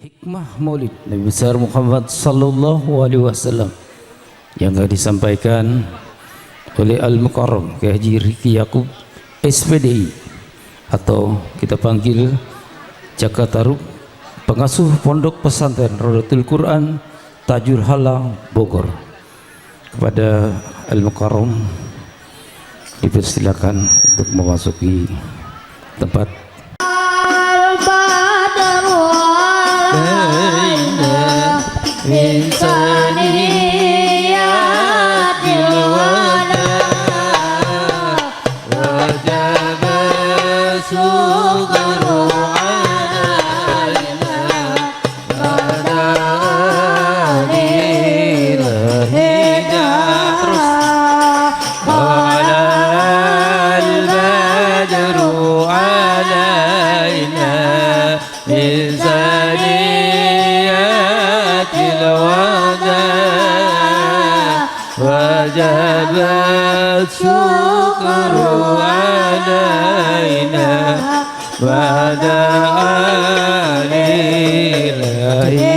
Hikmah Maulid Nabi besar Muhammad sallallahu alaihi wasallam yang akan disampaikan oleh Al-Mukarram Kiai Haji Riki Yakub SPDI atau kita panggil Cakatarub, pengasuh Pondok Pesantren Rodatul Quran Tajur Halang Bogor. Kepada Al-Mukarram dipersilakan untuk memasuki tempat. وجب الشكر علينا ودعا للهداية.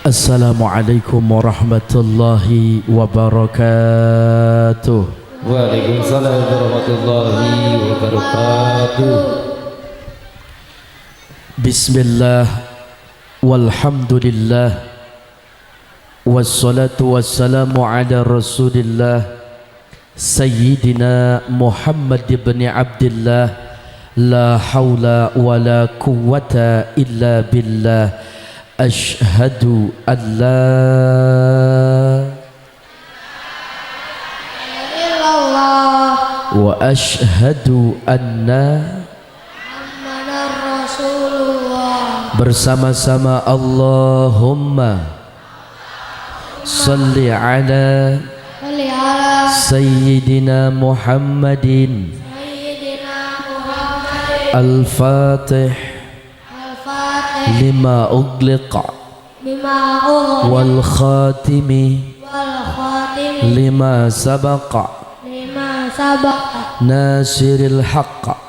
Assalamualaikum warahmatullahi wabarakatuh. Waalaikumsalam warahmatullahi wabarakatuh. Bismillah walhamdulillah wassalatu wassalamu ala rasulillah Sayyidina Muhammad ibn Abdillah, la hawla wa la quwwata illa billah. Ashhadu an la illallah wa ashhadu anna bersama-sama Allahumma salli ala Sayyidina Muhammadin Al-Fatih lima ugliqa wal khatimi lima sabaqa nasiril haqqa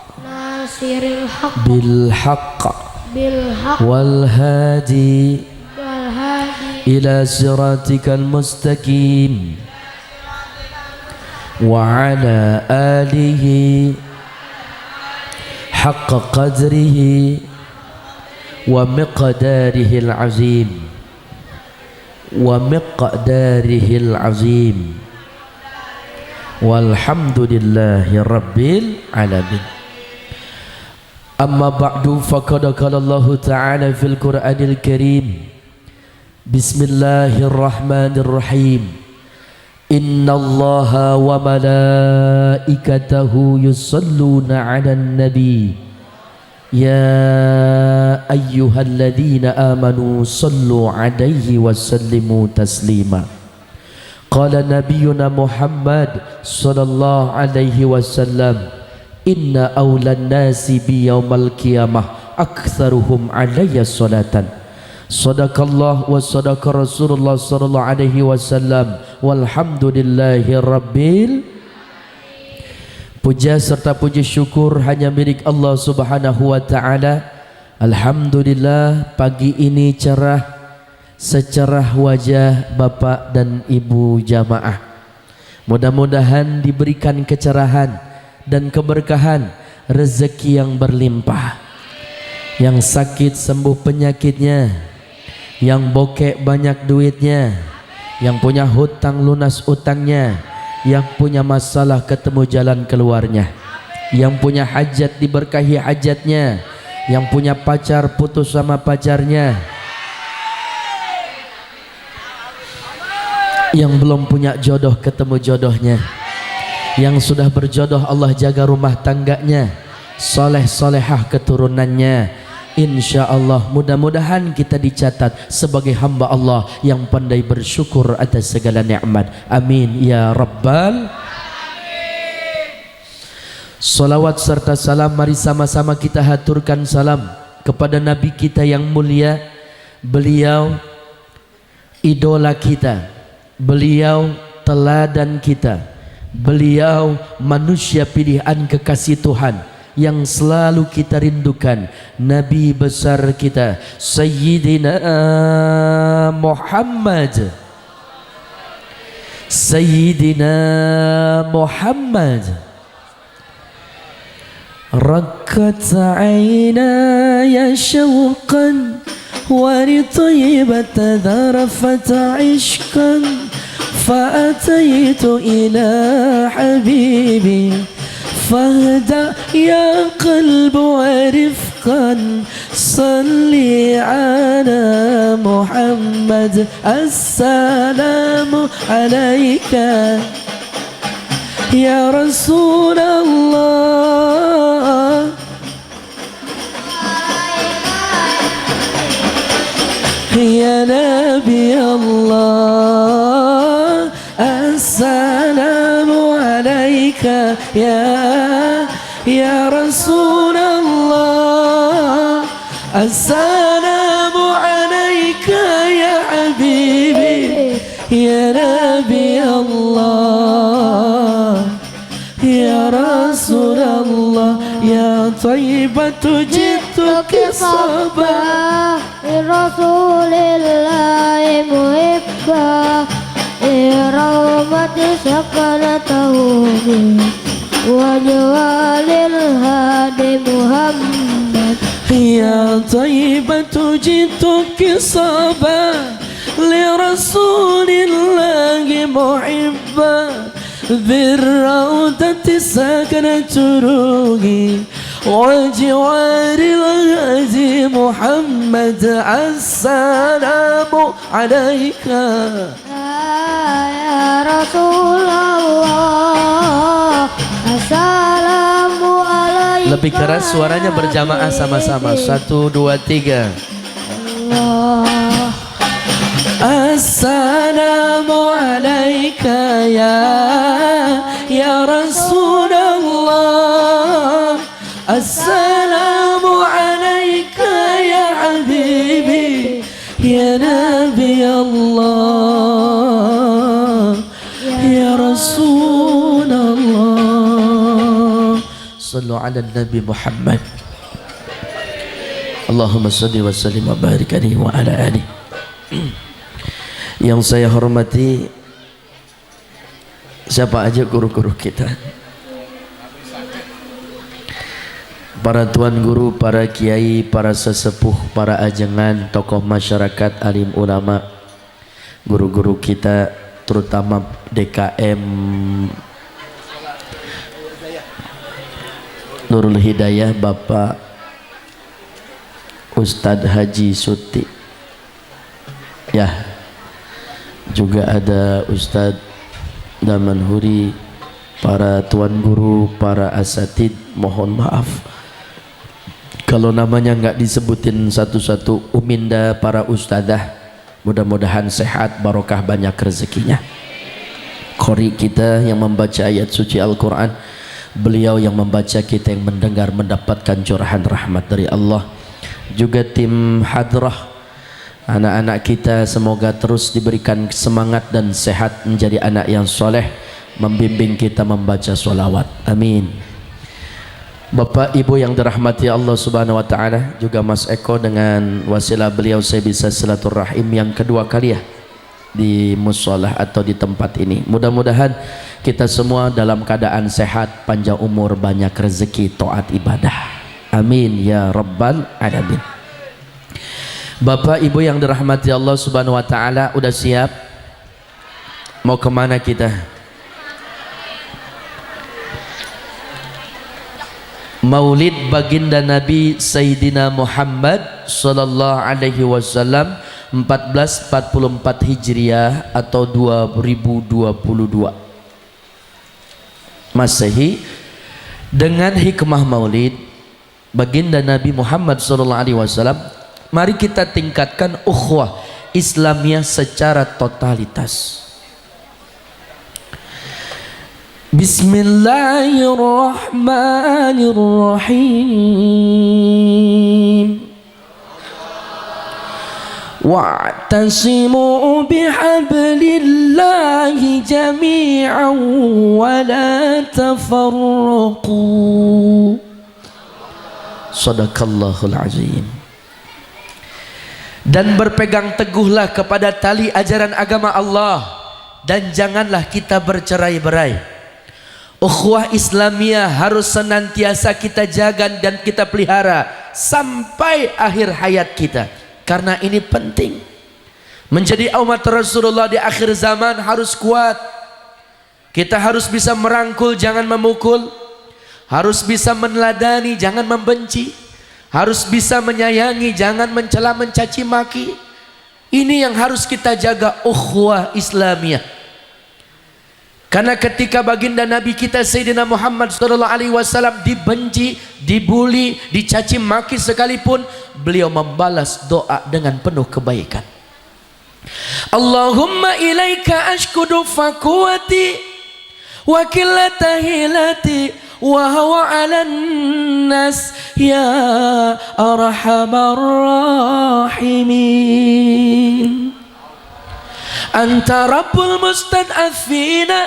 bil haqqa والهادي إلى صراطك المستقيم وعلى آله حق قدره ومقداره العظيم والحمد لله رب العالمين. Amma ba'du, faqad qala Allah Ta'ala fil Qur'anil Karim. Bismillahirrahmanirrahim. Innallaha wa malaikatahu yusalluna 'alan nabi. Ya ayyuhalladzina amanu sallu 'alaihi wa sallimu taslima. Qala nabiyyuna Muhammad sallallahu alaihi wasallam, inna awlan nasi bi yaumal qiyamah aktsaruhum alayya salatan. Sadaqallah wa sadaqa Rasulullah sallallahu alaihi wasallam. Walhamdulillahi rabbil. Puja serta puji syukur hanya milik Allah Subhanahu wa taala. Alhamdulillah, pagi ini cerah secerah wajah Bapak dan Ibu jamaah. Mudah-mudahan diberikan kecerahan dan keberkahan, rezeki yang berlimpah. Yang sakit sembuh penyakitnya, yang bokek banyak duitnya, yang punya hutang lunas utangnya, yang punya masalah ketemu jalan keluarnya, yang punya hajat diberkahi hajatnya, yang punya pacar putus sama pacarnya, yang belum punya jodoh ketemu jodohnya, yang sudah berjodoh Allah jaga rumah tangganya, soleh solehah keturunannya. Insya Allah mudah-mudahan kita dicatat sebagai hamba Allah yang pandai bersyukur atas segala nikmat. Amin ya rabbal. Salawat serta salam mari sama-sama kita haturkan salam kepada Nabi kita yang mulia. Beliau idola kita, beliau teladan kita, Beliau manusia pilihan kekasih Tuhan yang selalu kita rindukan, Nabi besar kita Sayyidina Muhammad. Sayyidina Muhammad. Rakkat aynaya syawqan wa li tayyibata dharafat ishqan فأتيت إلى حبيبي فاهدأ يا قلب ورفقا صلي على محمد السلام عليك يا رسول الله يا نبي الله السلام عليك يا رسول الله السلام عليك يا حبيبي يا نبي الله يا رسول الله يا طيبة جئتك صبا لرسول الله محبا لرحمة سكنته وجوال الهادي محمد يا طيبة جئتك صبا لرسول الله محبا بالروضة سكنت روحي وجوار الهادي محمد السلام عليك يا رسول الله السلام عليك. Lebih keras suaranya berjamaah sama-sama. 1, 2, 3. Assalamu alayka ya Rasulullah. Assalamu alayka ya habibi ya Nabi Allah ya Rasulullah. Sallu ala Nabi Muhammad. Allahumma salli wa sallim wa barik alaihi wa ala alihi. Yang saya hormati, siapa aja guru-guru kita, para tuan guru, para kiai, para sesepuh, para ajengan, tokoh masyarakat, alim ulama, guru-guru kita, terutama DKM Nurul Hidayah, Bapak Ustadz Haji Suti, ya, juga ada Ustadz Damanhuri, para tuan guru, para asatid, mohon maaf kalau namanya nggak disebutin satu-satu. Uminda, para ustadzah, mudah-mudahan sehat, barokah, banyak rezekinya. Qori kita yang membaca ayat suci Al-Quran, beliau yang membaca, kita yang mendengar, mendapatkan curahan rahmat dari Allah. Juga tim hadrah, anak-anak kita, semoga terus diberikan semangat dan sehat menjadi anak yang soleh, membimbing kita membaca sholawat, amin. Bapak Ibu yang dirahmati Allah Subhanahu wa Ta'ala, juga Mas Eko, dengan wasilah beliau saya bisa silaturahim yang kedua kali ya di musholah atau di tempat ini. Mudah-mudahan kita semua dalam keadaan sehat, panjang umur, banyak rezeki, taat ibadah, amin ya rabbal alamin. Bapak Ibu yang dirahmati Allah Subhanahu wa Ta'ala, udah siap? Mau kemana kita? Maulid baginda Nabi Sayyidina Muhammad sallallahu alaihi wasallam 1444 Hijriah atau 2022 Masehi. Dengan hikmah Maulid baginda Nabi Muhammad sallallahu alaihi wasallam, mari kita tingkatkan ukhuwah Islamiyah secara totalitas. Bismillahirrahmanirrahim. wa'tasimu bihablillahi jami'an wa la tafarraqu. Sadaqallahul azim. Dan berpegang teguhlah kepada tali ajaran agama Allah, dan janganlah kita bercerai-berai. Ukhuwah Islamiyah harus senantiasa kita jaga dan kita pelihara sampai akhir hayat kita, karena ini penting. Menjadi umat Rasulullah di akhir zaman harus kuat. Kita harus bisa merangkul, jangan memukul. Harus bisa meneladani, jangan membenci. Harus bisa menyayangi, jangan mencela, mencaci maki. Ini yang harus kita jaga, ukhuwah Islamiyah. Karena ketika baginda Nabi kita Sayyidina Muhammad SAW dibenci, dibuli, dicaci maki sekalipun, beliau membalas doa dengan penuh kebaikan. Allahumma ilaika ashkudu fakuwati wa qillata hilati wa huwa 'alan nas ya arhamar rahimin. Anta rabbul mustad'afina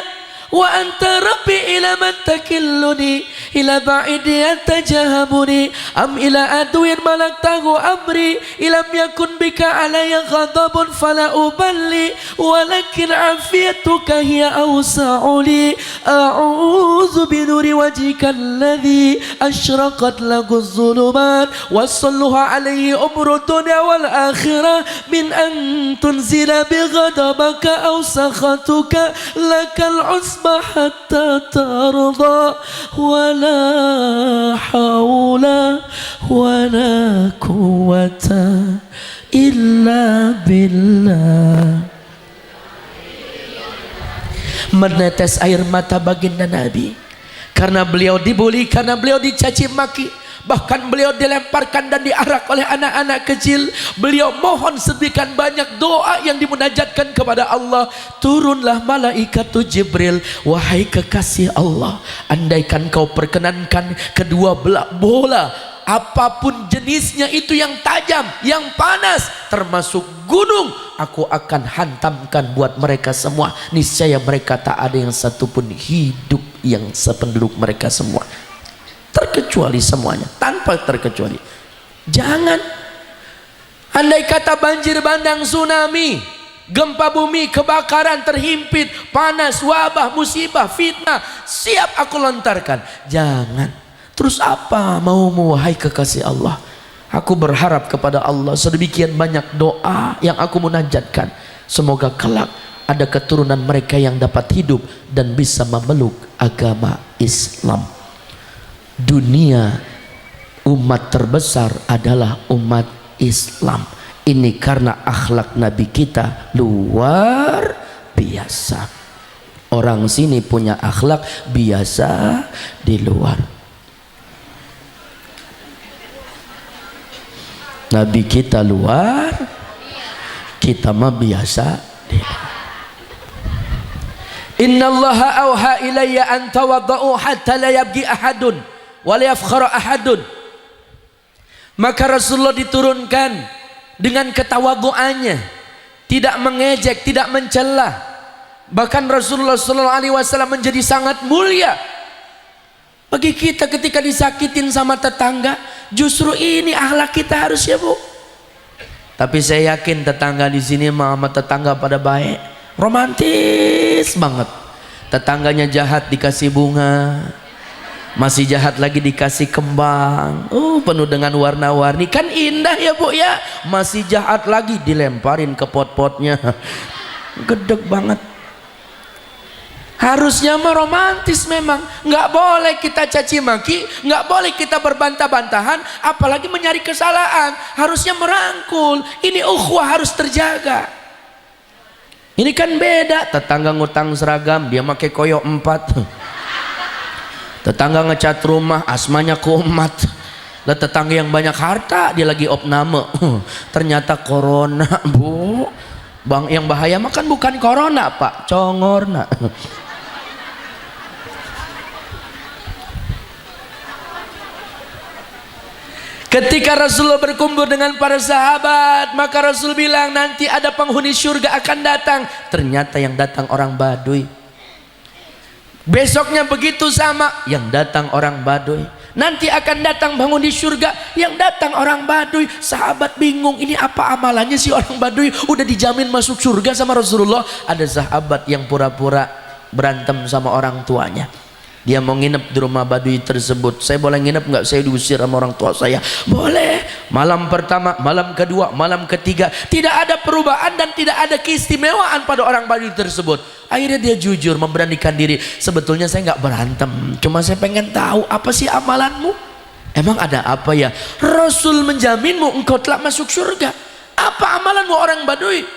wa anta rabbi ila man takilluni ila ba'idi antajahabuni am ila aduin malaktahu amri ilam yakun bika alaya ghadabun fala uballi walakin afiyatuka hiya awsa'uli a'udhu binuri wajhika alladhi ashraqat lagu zulumat wassalluha alaihi umru dunya wal akhirah min an tunzila bighadabaka aw sakhatuka lakal usma hatta tarda wala hawla wala quwwata illa billah. Menetes air mata baginda Nabi karena beliau dibuli, karena beliau dicaci maki, bahkan beliau dilemparkan dan diarak oleh anak-anak kecil. Beliau mohon sedemikian banyak doa yang dimunajatkan kepada Allah. Turunlah malaikat Jibril, wahai kekasih Allah, andaikan kau perkenankan kedua belah bola apapun jenisnya itu yang tajam, yang panas, termasuk gunung, aku akan hantamkan buat mereka semua. Niscaya mereka tak ada yang satupun hidup yang sependuduk mereka semua, terkecuali semuanya, tanpa terkecuali. Jangan, andai kata banjir bandang, tsunami, gempa bumi, kebakaran, terhimpit, panas, wabah, musibah, fitnah, siap aku lontarkan. Jangan. Terus apa maumu wahai kekasih Allah? Aku berharap kepada Allah sedemikian banyak doa yang aku munajatkan. Semoga kelak ada keturunan mereka yang dapat hidup dan bisa memeluk agama Islam. Dunia umat terbesar adalah umat Islam. Ini karena akhlak Nabi kita luar biasa. Orang sini punya akhlak biasa di luar. Nabi kita luar, kita mah biasa di luar. Innallaha auha ilayya an tawadda'u hatta la yabghi ahadun wa la yafkhara ahadun. Maka Rasulullah diturunkan dengan ketawadhuannya, tidak mengejek, tidak mencela. Bahkan Rasulullah SAW menjadi sangat mulia. Bagi kita ketika disakitin sama tetangga, justru ini akhlak kita harus, ya Bu. Tapi saya yakin tetangga di sini sama tetangga pada baik, romantis banget. Tetangganya jahat dikasih bunga, masih jahat lagi dikasih kembang, penuh dengan warna-warni, kan indah ya Bu ya. Masih jahat lagi dilemparin ke pot-potnya, gedeg banget. Harusnya mah romantis memang, nggak boleh kita caci maki, nggak boleh kita berbantah-bantahan, apalagi mencari kesalahan. Harusnya merangkul. Ini ukhuwah harus terjaga. Ini kan beda, tetangga ngutang seragam, dia pakai koyo 4. Tetangga ngecat rumah, asmanya kumat. Lah tetangga yang banyak harta, dia lagi opname. Ternyata corona, Bu. Bang, yang bahaya mah kan bukan corona, Pak, congorna. Ketika Rasulullah berkumpul dengan para sahabat, maka Rasul bilang nanti ada penghuni surga akan datang. Ternyata yang datang orang Baduy. Besoknya begitu sama, yang datang orang Baduy. Nanti akan datang penghuni surga, yang datang orang Baduy. Sahabat bingung, ini apa amalannya sih orang Baduy? Udah dijamin masuk surga sama Rasulullah. Ada sahabat yang pura-pura berantem sama orang tuanya. Dia mau nginep di rumah Baduy tersebut. Saya boleh nginep nggak? Saya diusir sama orang tua saya. Boleh. Malam pertama, malam kedua, malam ketiga, tidak ada perubahan dan tidak ada keistimewaan pada orang Baduy tersebut. Akhirnya dia jujur memberanikan diri. Sebetulnya saya nggak berantem, cuma saya pengen tahu apa sih amalanmu. Emang ada apa ya? Rasul menjaminmu engkau telah masuk surga. Apa amalanmu orang Baduy?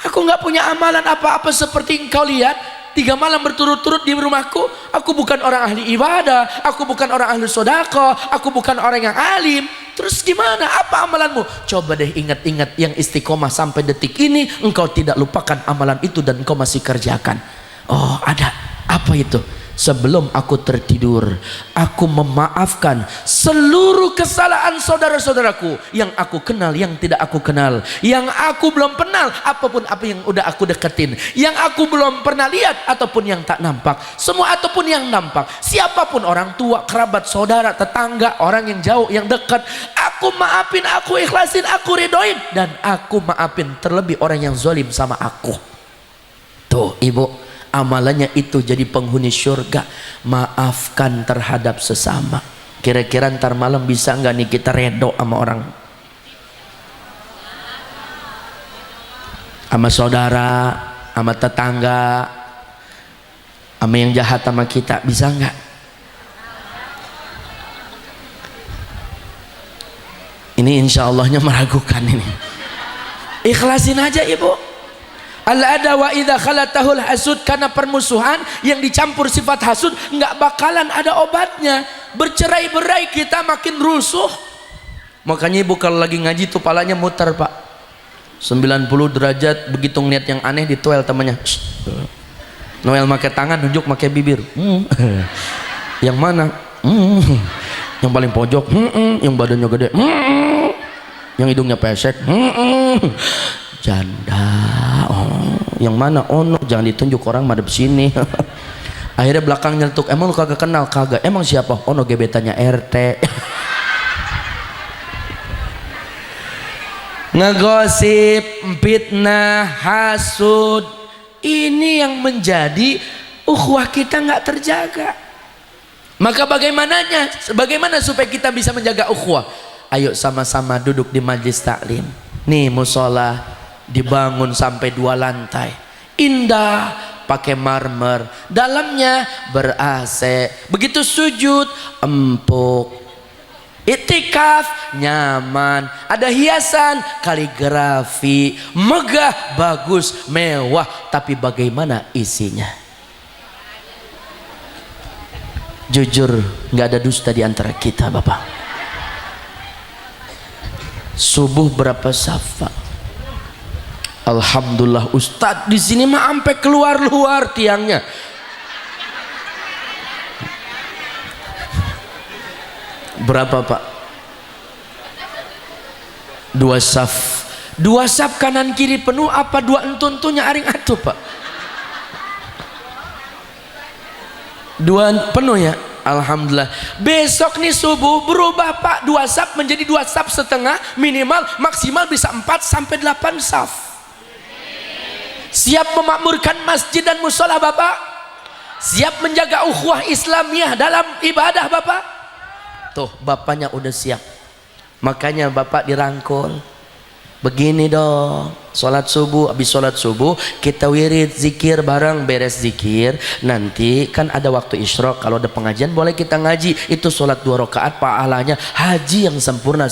Aku nggak punya amalan apa-apa seperti engkau lihat. 3 malam berturut-turut di rumahku. Aku bukan orang ahli ibadah, aku bukan orang ahli sodako, aku bukan orang yang alim. Terus gimana? Apa amalanmu? Coba deh ingat-ingat yang istiqomah sampai detik ini. Engkau tidak lupakan amalan itu dan engkau masih kerjakan. Oh ada. Apa itu? Sebelum aku tertidur, aku memaafkan seluruh kesalahan saudara-saudaraku yang aku kenal, yang tidak aku kenal, yang aku belum kenal, apapun apa yang udah aku deketin, yang aku belum pernah lihat ataupun yang tak nampak, semua ataupun yang nampak, siapapun orang tua, kerabat, saudara, tetangga, orang yang jauh, yang dekat, aku maafin, aku ikhlasin, aku ridoin, dan aku maafin terlebih orang yang zalim sama aku. Tuh ibu, amalannya itu jadi penghuni surga. Maafkan terhadap sesama. Kira-kira ntar malam bisa nggak nih kita redo sama orang, sama saudara, sama tetangga, sama yang jahat sama kita? Bisa nggak? Ini insya Allahnya meragukan ini. Ikhlasin aja ibu. Al-ada wa idha khalatahul hasud, karena permusuhan yang dicampur sifat hasud nggak bakalan ada obatnya. Bercerai-berai kita makin rusuh. Makanya ibu kalau lagi ngaji tuh palanya muter pak, 90 derajat. Begitu ngeliat yang aneh dituel temannya. Noel pakai tangan, nunjuk pakai bibir. Yang mana? Yang paling pojok. Yang badannya gede. Yang hidungnya pesek. Janda. Oh, yang mana? Oh no, jangan ditunjuk, orang madep sini. Akhirnya belakang nyetuk, emang lu kagak kenal? Kagak. Emang siapa? Oh no, gebetannya RT. Ngegosip, fitnah, hasud, ini yang menjadi ukhuwah kita nggak terjaga. Maka bagaimana supaya kita bisa menjaga ukhuwah? Ayo sama-sama duduk di majlis taklim. Nih musola dibangun sampai 2 lantai, indah, pakai marmer, dalamnya ber-AC. Begitu sujud empuk, iktikaf nyaman, ada hiasan, kaligrafi, megah, bagus, mewah. Tapi bagaimana isinya? Jujur, nggak ada dusta di antara kita bapak. Subuh berapa syafa? Alhamdulillah Ustadz di sini mah sampai keluar tiangnya. Berapa pak? 2 saf. 2 saf kanan kiri penuh apa 2 entuntunya aring atuh pak? 2 penuh ya. Alhamdulillah. Besok nih subuh berubah pak, 2 saf menjadi 2 saf setengah, minimal maksimal bisa 4 sampai 8 saf. Siap memakmurkan masjid dan musola bapak? Siap menjaga ukhuwah Islamiyah dalam ibadah bapak? Tuh bapaknya udah siap. Makanya bapak dirangkul. Begini dong, sholat subuh, habis sholat subuh kita wirid zikir bareng. Beres zikir nanti kan ada waktu isyraq, kalau ada pengajian boleh kita ngaji. Itu sholat 2 rakaat pahalanya haji yang sempurna.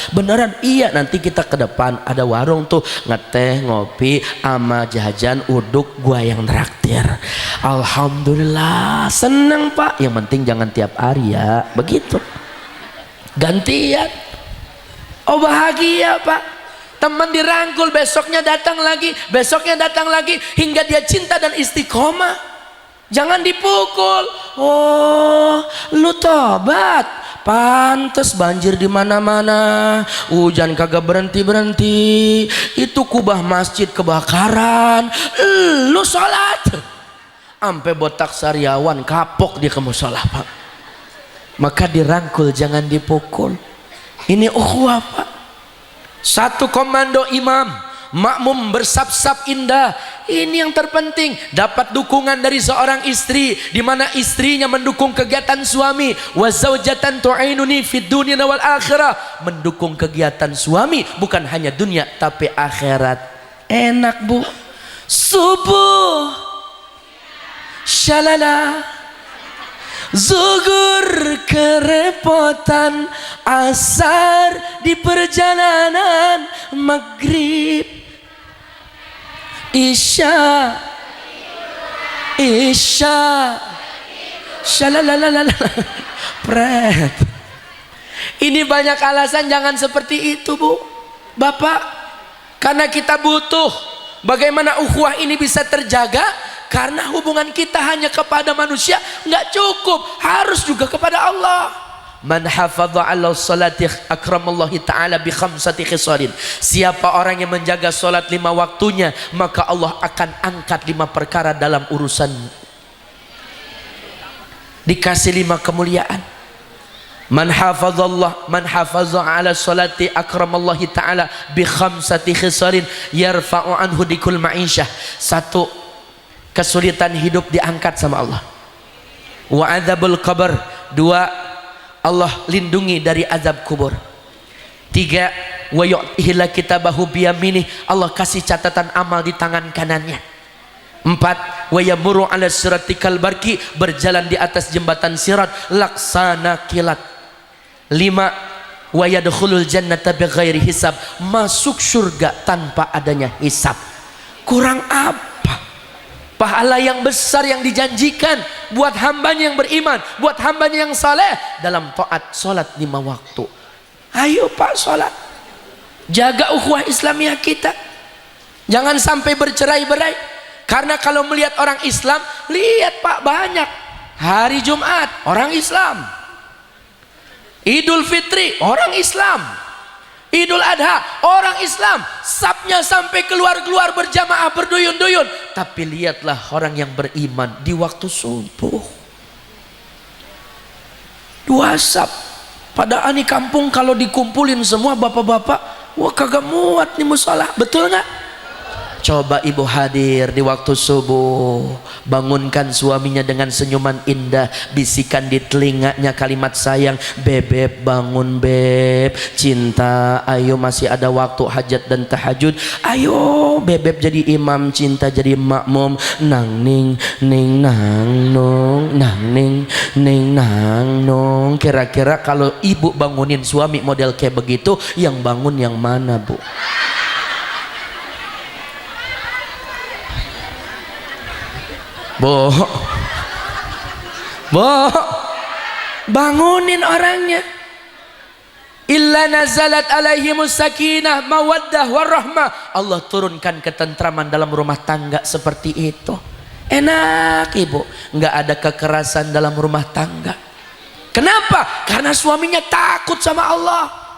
Beneran iya. Nanti kita ke depan ada warung tuh, ngeteh, ngopi, ama jajan, uduk, gua yang traktir. Alhamdulillah seneng pak. Yang penting jangan tiap hari ya, begitu, gantian. Oh bahagia pak. Teman dirangkul, besoknya datang lagi, hingga dia cinta dan istiqomah. Jangan dipukul. Oh, lu tobat. Pantes banjir di mana-mana, hujan kagak berhenti-berhenti, itu kubah masjid kebakaran, lu sholat. Sampai botak sariawan kapok dia ke musola, Pak. Maka dirangkul, jangan dipukul. Ini ukhuwah, Pak. Satu komando imam, makmum bersap-sap indah. Ini yang terpenting, dapat dukungan dari seorang istri, di mana istrinya mendukung kegiatan suami. Wa zaujatan tu'inuni fid dunya wal akhirah, mendukung kegiatan suami bukan hanya dunia tapi akhirat. Enak, Bu. Subuh syalala, zuhur kerepotan, asar di perjalanan, maghrib Isya Shalalalala pret. Ini banyak alasan jangan seperti itu, Bu, Bapak. Karena kita butuh. Bagaimana ukhuwah ini bisa terjaga? Karena hubungan kita hanya kepada manusia nggak cukup, harus juga kepada Allah. Man hafadha 'ala sholati akramallahi ta'ala bi khamsati khisalin. Siapa orang yang menjaga salat 5 waktunya, maka Allah akan angkat 5 perkara dalam urusan, dikasih 5 kemuliaan. Man hafadha 'ala sholati akramallahi ta'ala bi khamsati khisalin yarfa'u anhu dikul ma'isyah. 1, kesulitan hidup diangkat sama Allah. Wa adzabul qabr. 2, Allah lindungi dari azab kubur. 3, wa yu'tihila kitabahu biyaminih. Allah kasih catatan amal di tangan kanannya. 4, wa yamuru 'ala siratikal barki. Berjalan di atas jembatan sirat laksana kilat. 5, wa yadkhulul jannata bighairi hisab. Masuk surga tanpa adanya hisab. Kurang apa? Pahala yang besar yang dijanjikan buat hambanya yang beriman, buat hambanya yang saleh dalam taat salat 5 waktu. Ayo, Pak, salat. Jaga ukhuwah Islamiyah kita. Jangan sampai bercerai-berai. Karena kalau melihat orang Islam, lihat, Pak, banyak. Hari Jumat orang Islam, Idul Fitri orang Islam, Idul Adha orang Islam, sabnya sampai keluar-keluar berjamaah berduyun-duyun. Tapi lihatlah orang yang beriman di waktu subuh 2 sab. Padahal di kampung kalau dikumpulin semua bapak-bapak, wah kagak muat nih musola. Betul nggak? Coba ibu hadir di waktu subuh, bangunkan suaminya dengan senyuman indah, bisikan di telinganya kalimat sayang, bebek bangun beb, cinta, ayo masih ada waktu hajat dan tahajud, ayo bebek jadi imam, cinta jadi makmum, nang ning ning nang nung, nang ning ning nang nung. Kira-kira kalau ibu bangunin suami model kayak begitu, yang bangun yang mana, Bu? Bo, bangunin orangnya. Illa nazalat alaihimus sakinah mawaddah warahmah. Allah turunkan ketentraman dalam rumah tangga seperti itu. Enak, Ibu, nggak ada kekerasan dalam rumah tangga. Kenapa? Karena suaminya takut sama Allah.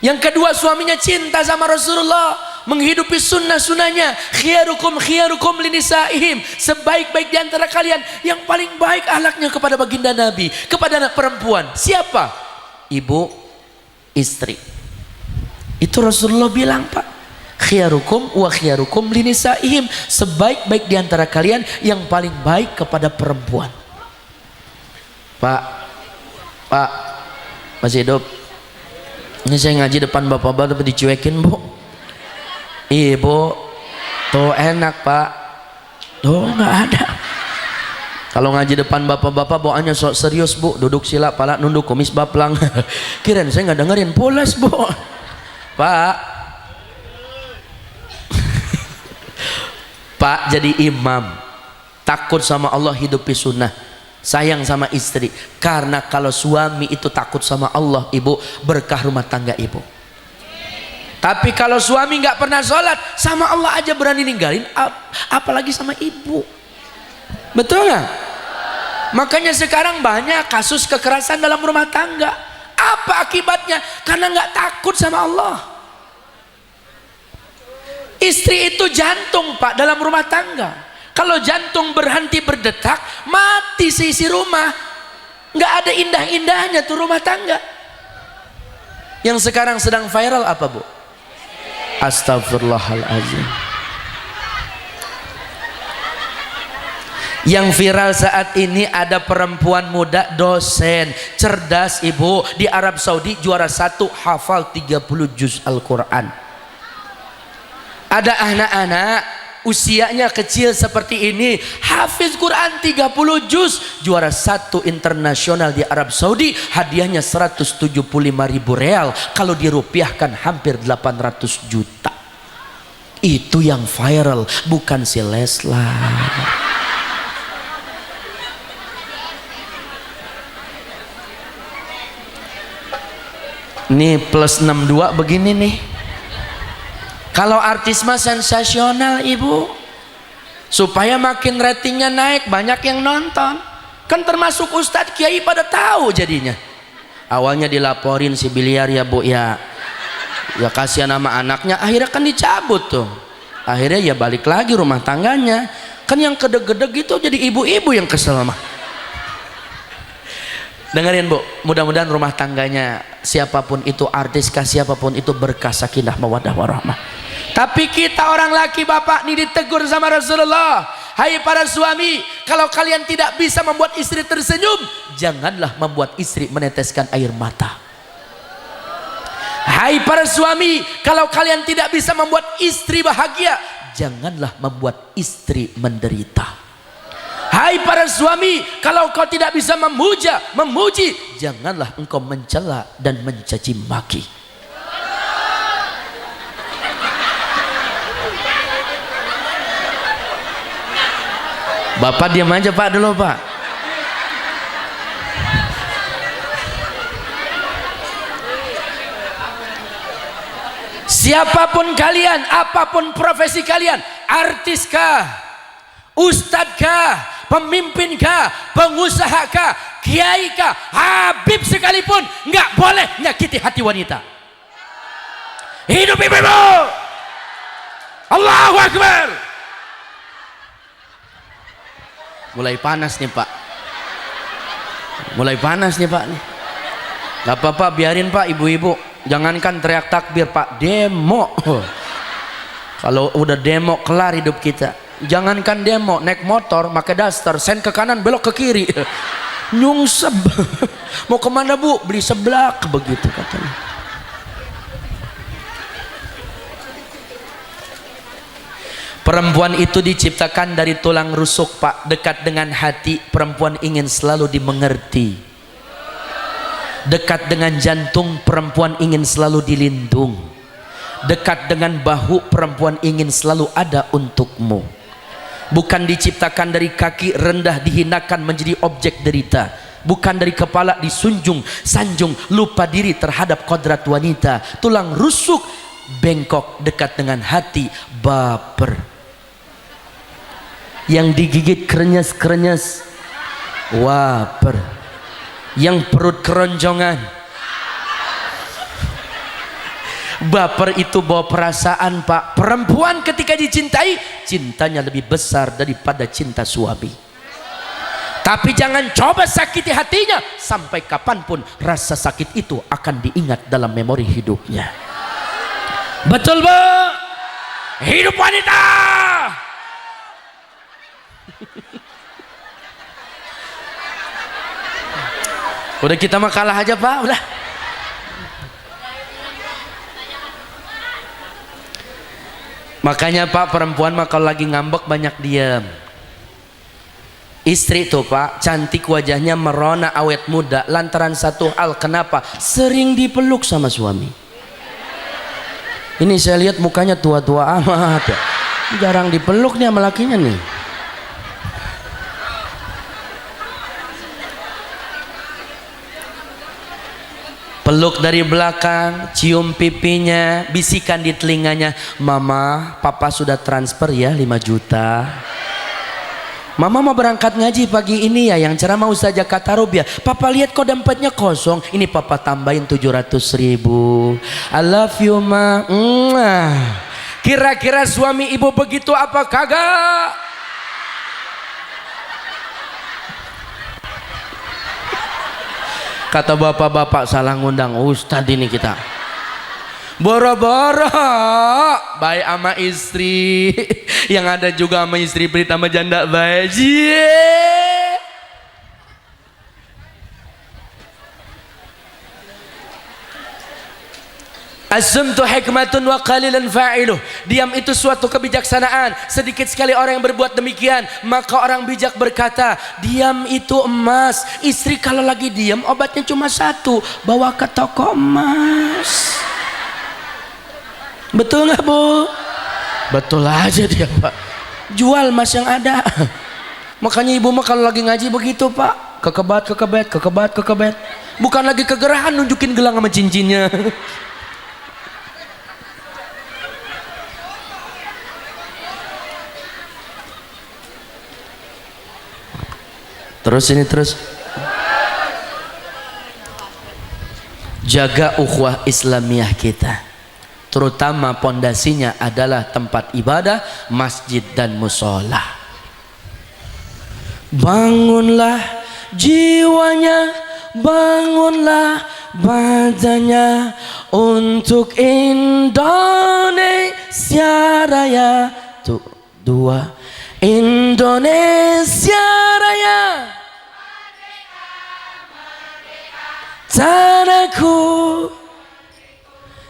Yang kedua, suaminya cinta sama Rasulullah, menghidupi sunnah-sunnahnya. Khiyarukum linisaihim. Sebaik-baik di antara kalian, yang paling baik akhlaknya kepada baginda Nabi, kepada anak perempuan. Siapa? Ibu, istri. Itu Rasulullah bilang, Pak. Khiyarukum linisaihim. Sebaik-baik di antara kalian, yang paling baik kepada perempuan. Pak, masih hidup? Ini saya ngaji depan bapak-bapak tapi dicuekin, Bu. Ibu, tuh enak, Pak. Tuh nggak ada. Kalau ngaji depan bapak-bapak bawaannya sok serius, Bu. Duduk sila, pala nunduk, kumis baplang. Kirain saya nggak dengerin, pulas, Bu. Pak. Pak jadi imam, takut sama Allah, hidupi sunnah, sayang sama istri. Karena kalau suami itu takut sama Allah, Ibu, berkah rumah tangga Ibu. Tapi kalau suami nggak pernah sholat, sama Allah aja berani ninggalin, apalagi sama Ibu. Betul nggak? Makanya sekarang banyak kasus kekerasan dalam rumah tangga. Apa akibatnya? Karena nggak takut sama Allah. Istri itu jantung Pak dalam rumah tangga. Kalau jantung berhenti berdetak, mati seisi rumah. Nggak ada indah-indahnya tuh rumah tangga. Yang sekarang sedang viral apa Bu? Astagfirullahaladzim. Yang viral saat ini ada perempuan muda dosen cerdas Ibu di Arab Saudi, juara 1, hafal 30 juz Al-Quran. Ada anak-anak usianya kecil seperti ini, hafiz Quran 30 juz, juara 1 internasional di Arab Saudi, hadiahnya 175.000 real, kalau dirupiahkan hampir 800 juta. Itu yang viral, bukan si Leslar. Nih plus 62 begini nih. Kalau artis mah sensasional Ibu, supaya makin ratingnya naik, banyak yang nonton. Kan termasuk ustadz kiai pada tahu jadinya. Awalnya dilaporin si biliar ya Bu ya, ya kasihan nama anaknya, akhirnya kan dicabut tuh. Akhirnya ya balik lagi rumah tangganya. Kan yang gedeg-gedeg itu jadi ibu-ibu yang kesel mah. Dengerin Bu, mudah-mudahan rumah tangganya siapapun itu, artis kah siapapun itu, berkah sakinah mawaddah warahmah. Tapi kita orang laki bapak ini ditegur sama Rasulullah, hai para suami, kalau kalian tidak bisa membuat istri tersenyum, janganlah membuat istri meneteskan air mata. Hai para suami, kalau kalian tidak bisa membuat istri bahagia, janganlah membuat istri menderita. Hai para suami, kalau kau tidak bisa memuji, janganlah engkau mencela dan mencaci maki. Bapak diam aja Pak dulu Pak. Siapapun kalian, apapun profesi kalian, artiskah, ustadzkah, pemimpinkah, pengusahakah, kiaikah, habib sekalipun, nggak boleh nyakiti hati wanita. Hidup ibu-ibu. Allahu Akbar. Mulai panas nih Pak. Mulai panas nih Pak. Gak apa-apa, biarin Pak ibu-ibu. Jangankan teriak takbir Pak, demo. Kalau udah demo kelar hidup kita. Jangankan demo, naik motor pakai daster, sen ke kanan belok ke kiri, nyungsep. Mau kemana Bu? Beli seblak, begitu katanya. Perempuan itu diciptakan dari tulang rusuk Pak, dekat dengan hati. Perempuan ingin selalu dimengerti. Dekat dengan jantung, perempuan ingin selalu dilindung. Dekat dengan bahu, perempuan ingin selalu ada untukmu. Bukan diciptakan dari kaki rendah dihinakan menjadi objek derita. Bukan dari kepala disunjung, sanjung, lupa diri terhadap kodrat wanita. Tulang rusuk, bengkok, dekat dengan hati, baper. Yang digigit krenyes-krenyes, waper. Yang perut keroncongan, baper. Itu bawa perasaan Pak. Perempuan ketika dicintai, cintanya lebih besar daripada cinta suami. Tapi jangan coba sakiti hatinya, sampai kapanpun rasa sakit itu akan diingat dalam memori hidupnya. Betul Bu? Hidup wanita. Udah kita mah kalah aja Pak, udah. Makanya Pak, perempuan mah kalau lagi ngambek banyak diam. Istri tuh Pak, cantik wajahnya, merona, awet muda, lantaran satu hal. Kenapa? Sering dipeluk sama suami. Ini saya lihat mukanya tua-tua amat ya. Jarang dipeluk nih sama lakinya nih. Peluk dari belakang, cium pipinya, bisikan di telinganya, mama, papa sudah transfer ya 5 juta. Mama mau berangkat ngaji pagi ini ya, yang ceramah Ustazah Katarubia. Papa lihat kok dompetnya kosong. Ini papa tambahin 700.000. I love you ma. Kira-kira suami ibu begitu apa kagak? Kata bapak-bapak salah ngundang Ustadz ini kita. Boro-boro baik sama istri. Yang ada juga sama istri pelit sama janda baik. As-sumtu hikmatun wa qalilan fa'iluh. Diam itu suatu kebijaksanaan, sedikit sekali orang yang berbuat demikian. Maka orang bijak berkata, diam itu emas. Istri kalau lagi diam obatnya cuma satu, bawa ke toko emas. Betul nggak Bu? Betul aja dia Pak. Jual emas yang ada. Makanya ibu mah kalau lagi ngaji begitu Pak, kekebet. Bukan lagi kegerahan nunjukin gelang sama cincinnya. Terus jaga ukhuwah Islamiyah kita, terutama pondasinya adalah tempat ibadah, masjid dan musola. Bangunlah jiwanya, bangunlah badannya untuk Indonesia Raya. Tuh, dua. Indonesia Raya, tanahku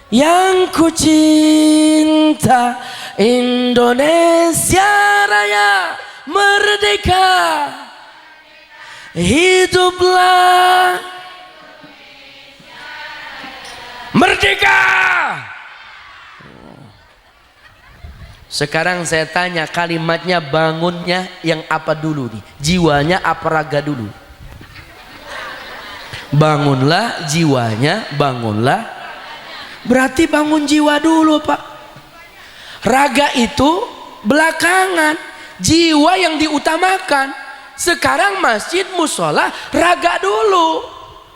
yang ku cinta. Indonesia Raya, merdeka, hiduplah merdeka. Sekarang saya tanya, kalimatnya bangunnya yang apa dulu nih? Jiwanya apa raga dulu? Bangunlah jiwanya, bangunlah. Berarti bangun jiwa dulu Pak. Raga itu belakangan, jiwa yang diutamakan. Sekarang masjid, musola, raga dulu.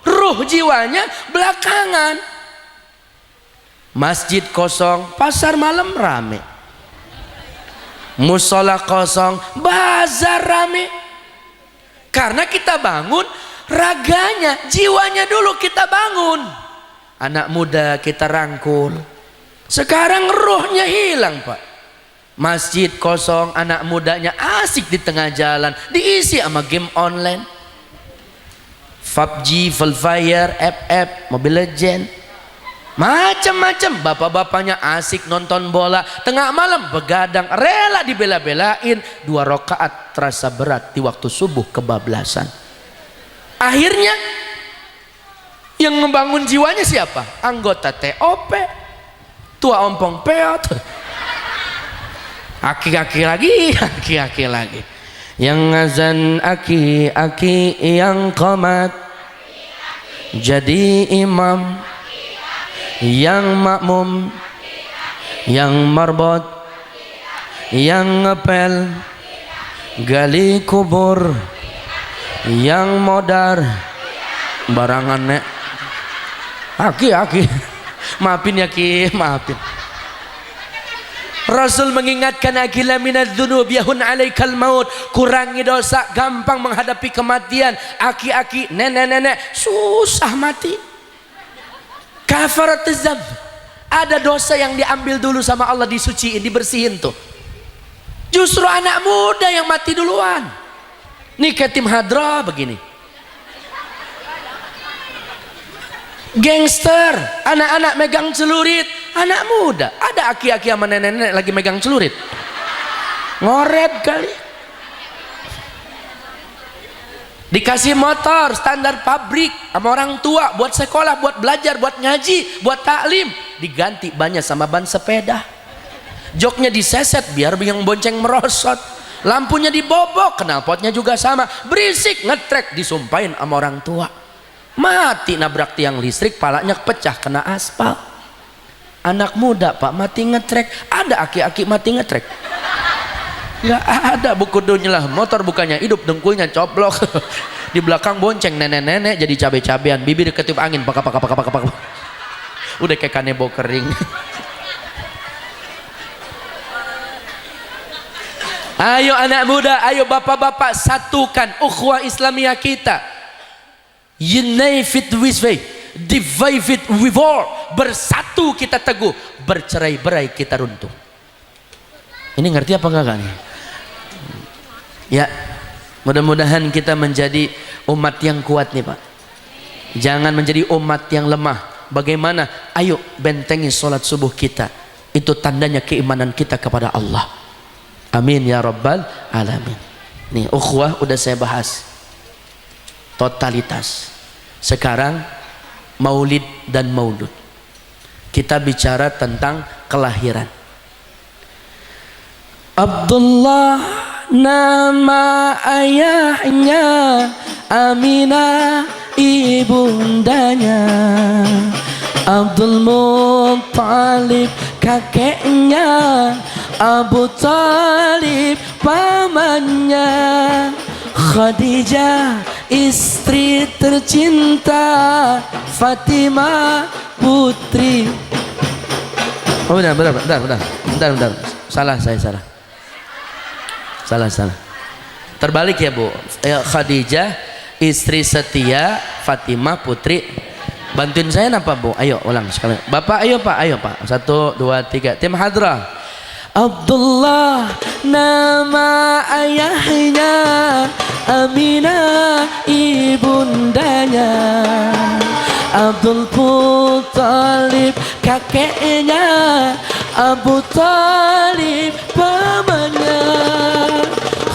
Ruh jiwanya belakangan. Masjid kosong, pasar malam rame. Musola kosong, bazar rame. Karena kita bangun raganya, jiwanya dulu kita bangun. Anak muda kita rangkul. Sekarang rohnya hilang Pak. Masjid kosong, anak mudanya asik di tengah jalan, diisi sama game online, PUBG, Free Fire, FF, Mobile Legend, macam-macam. Bapak-bapaknya asik nonton bola, tengah malam begadang, rela dibela-belain. 2 rakaat terasa berat di waktu subuh, kebablasan. Akhirnya yang membangun jiwanya siapa? Anggota TOP, tua ompong peot, aki-aki lagi, yang ngazan aki-aki, yang qomat jadi imam, yang makmum, yang marbot, yang ngepel, gali kubur, yang modar, barangan nek, aki, maafin ya Ki, maafin. Rasul mengingatkan, akila minadz dzunub yahun alaikal maut. Kurangi dosa, gampang menghadapi kematian. Aki-aki, nenek-nenek susah mati. Kafaratuz dzamb, ada dosa yang diambil dulu sama Allah, disuciin, dibersihin tuh. Justru anak muda yang mati duluan. Nih kayak tim hadra begini, gangster, anak-anak megang celurit, anak muda. Ada aki-aki sama nenek-nenek lagi megang celurit, ngoret kali. Dikasih motor standar pabrik sama orang tua, buat sekolah, buat belajar, buat ngaji, buat taklim, diganti banyak sama ban sepeda. Joknya diseset biar yang bonceng merosot, lampunya dibobok, knalpotnya juga sama, berisik, ngetrek, disumpahin sama orang tua. Mati nabrak tiang listrik, palanya pecah kena aspal. Anak muda Pak mati ngetrek, ada aki-aki mati ngetrek. Nggak ada buku dunia lah. Motor bukannya hidup, dengkulnya coplok. Di belakang bonceng nenek-nenek jadi cabe-cabean, bibir ketiup angin, pak. Udah kayak kanebo kering. Ayo anak muda, ayo bapak-bapak, satukan ukhuwah Islamiyah kita. Unite with faith, divide with war. Bersatu kita teguh, bercerai-berai kita runtuh. Ini ngerti apa enggak nih? Ya, mudah-mudahan kita menjadi umat yang kuat nih Pak. Jangan menjadi umat yang lemah. Bagaimana? Ayo bentengi sholat subuh kita. Itu tandanya keimanan kita kepada Allah. Amin ya rabbal alamin. Nih ukhuwah udah saya bahas totalitas. Sekarang maulid dan maulud. Kita bicara tentang kelahiran. Abdullah nama ayahnya, Aminah ibundanya, Abdul Muttalib kakeknya, Abu Talib pamannya, Khadijah istri tercinta, Fatimah putri. Oh bentar. Salah. Terbalik ya Bu. Khadijah istri setia, Fatimah putri. Bantuin saya apa Bu? Ayo ulang sekali. Bapak ayo Pak. 1, 2, 3. Tim hadrah. Abdullah nama ayahnya, Aminah ibundanya, Abdul Muttalib kakeknya, Abu Talib pamannya,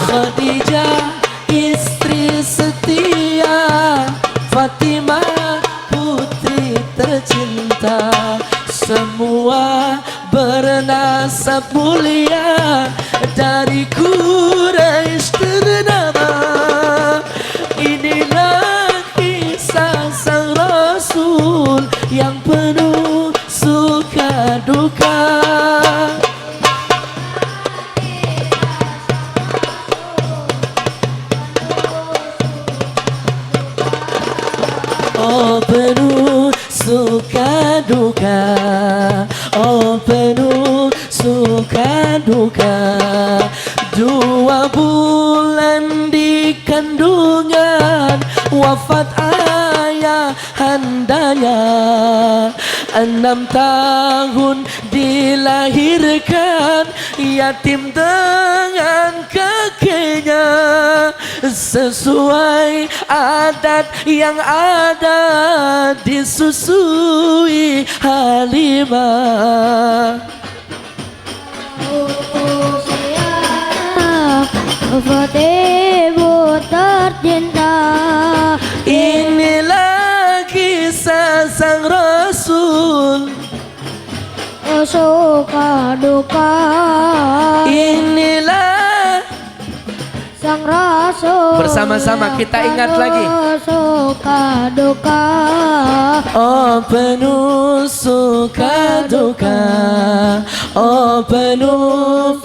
Khadijah istri setia, Fatimah putri tercinta. Semua bernasab mulia, dari Quraisy ternama. Inilah kisah sang Rasul yang penuh suka duka. Oh penuh suka duka, oh penuh suka duka. 2 bulan di kandungan, wafat ayah handanya. 6 tahun dilahirkan, yatim dengan kakeknya. Sesuai adat yang ada, disusui Halimah. Wafat ibu tercinta. Inilah kisah sang Rasul, Suka duka. inilah sang Rasul. Bersama-sama kita ingat lagi. Suka duka. Oh penuh suka duka, oh penuh.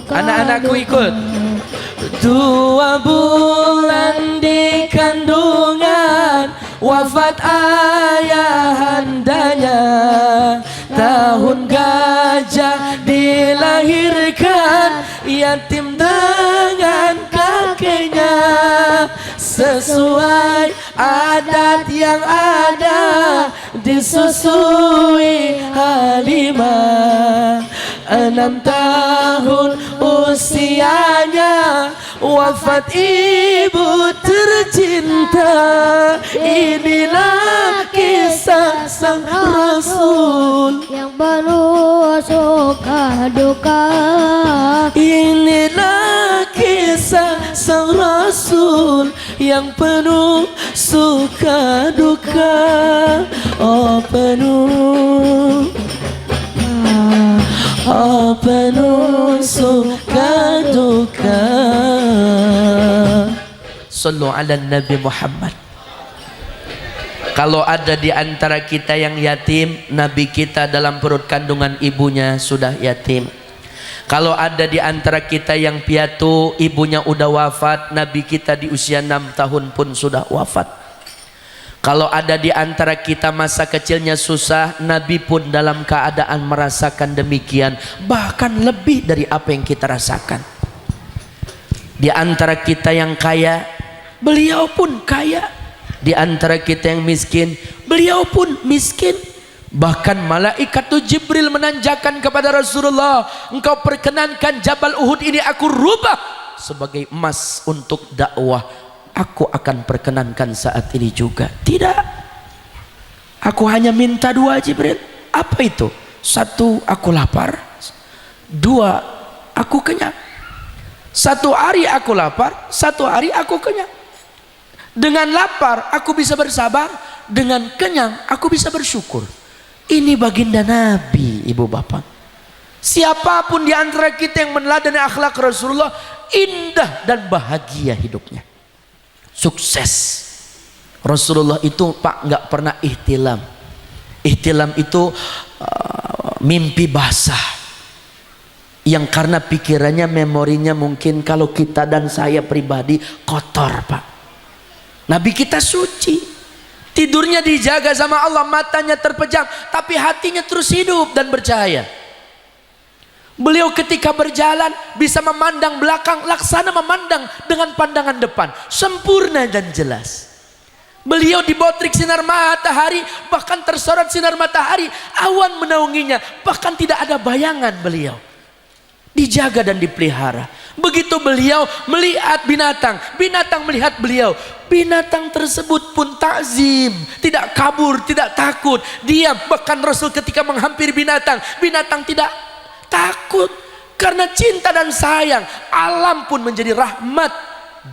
Anak-anakku ikut. 2 bulan di kandungan, wafat ayah handanya. Tahun gajah dilahirkan, yatim dengan kakeknya. Sesuai adat yang ada, disusui Halimah. 6 tahun usianya, wafat ibu tercinta. Inilah kisah sang Rasul yang penuh suka duka. Inilah kisah sang Rasul yang penuh suka duka. Oh penuh, oh penuh suka duka. Sallu ala Nabi Muhammad. Kalau ada di antara kita yang yatim, Nabi kita dalam perut kandungan ibunya sudah yatim. Kalau ada di antara kita yang piatu, ibunya udah wafat, Nabi kita di usia 6 tahun pun sudah wafat. Kalau ada di antara kita masa kecilnya susah, Nabi pun dalam keadaan merasakan demikian, bahkan lebih dari apa yang kita rasakan. Di antara kita yang kaya, beliau pun kaya. Di antara kita yang miskin, beliau pun miskin. Bahkan malaikat Jibril menanjakan kepada Rasulullah, engkau perkenankan Jabal Uhud ini aku rubah sebagai emas untuk dakwah. Aku akan perkenankan saat ini juga. Tidak, aku hanya minta 2 Jibril. Apa itu? 1, aku lapar. 2, aku kenyang. 1 hari aku lapar, 1 hari aku kenyang. Dengan lapar aku bisa bersabar, dengan kenyang aku bisa bersyukur. Ini baginda Nabi, ibu bapak. Siapapun di antara kita yang meneladani akhlak Rasulullah, indah dan bahagia hidupnya, sukses. Rasulullah itu pak nggak pernah ihtilam. Ihtilam itu mimpi basah, yang karena pikirannya, memorinya mungkin kalau kita dan saya pribadi kotor pak. Nabi kita suci, tidurnya dijaga sama Allah, matanya terpejam, tapi hatinya terus hidup dan bercahaya. Beliau ketika berjalan bisa memandang belakang, laksana memandang dengan pandangan depan, sempurna dan jelas. Beliau di bawah terik sinar matahari, bahkan tersorot sinar matahari, awan menaunginya, bahkan tidak ada bayangan beliau. Dijaga dan dipelihara. Begitu beliau melihat binatang, binatang melihat beliau, binatang tersebut pun takzim, tidak kabur, tidak takut, diam. Bahkan Rasul ketika menghampiri binatang, binatang tidak takut karena cinta dan sayang. Alam pun menjadi rahmat.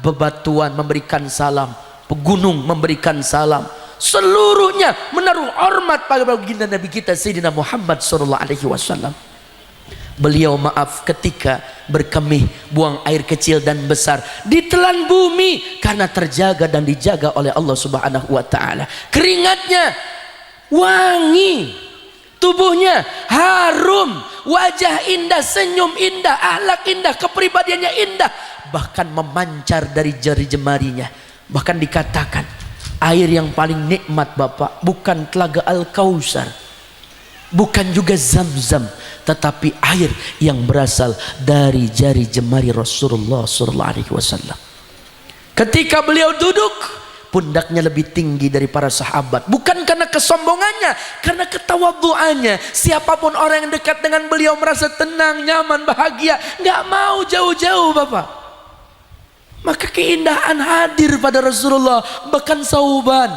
Bebatuan memberikan salam, pegunung memberikan salam, seluruhnya menaruh hormat pada baginda Nabi kita Sayyidina Muhammad SAW. Beliau maaf ketika berkemih, buang air kecil dan besar, ditelan bumi karena terjaga dan dijaga oleh Allah Subhanahu wa taala. Keringatnya wangi, tubuhnya harum, wajah indah, senyum indah, akhlak indah, kepribadiannya indah, bahkan memancar dari jari jemarinya. Bahkan dikatakan air yang paling nikmat Bapak bukan telaga Al-Kausar, bukan juga Zam-Zam, tetapi air yang berasal dari jari jemari Rasulullah SAW. Ketika beliau duduk, pundaknya lebih tinggi dari para sahabat, bukan karena kesombongannya, karena ketawadhuannya. Siapapun orang yang dekat dengan beliau merasa tenang, nyaman, bahagia, nggak mau jauh-jauh Bapak. Maka keindahan hadir pada Rasulullah. Bahkan Sauban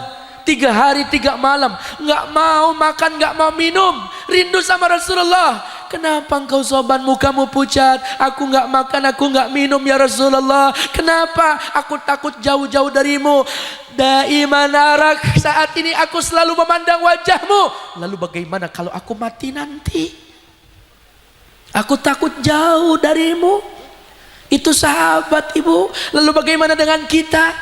3 hari 3 malam nggak mau makan, nggak mau minum, rindu sama Rasulullah. Kenapa engkau Sauban mukamu pucat? Aku nggak makan, aku nggak minum ya Rasulullah. Kenapa? Aku takut jauh-jauh darimu. Daiman arak, saat ini aku selalu memandang wajahmu. Lalu bagaimana kalau aku mati nanti? Aku takut jauh darimu. Itu sahabat ibu. Lalu bagaimana dengan kita?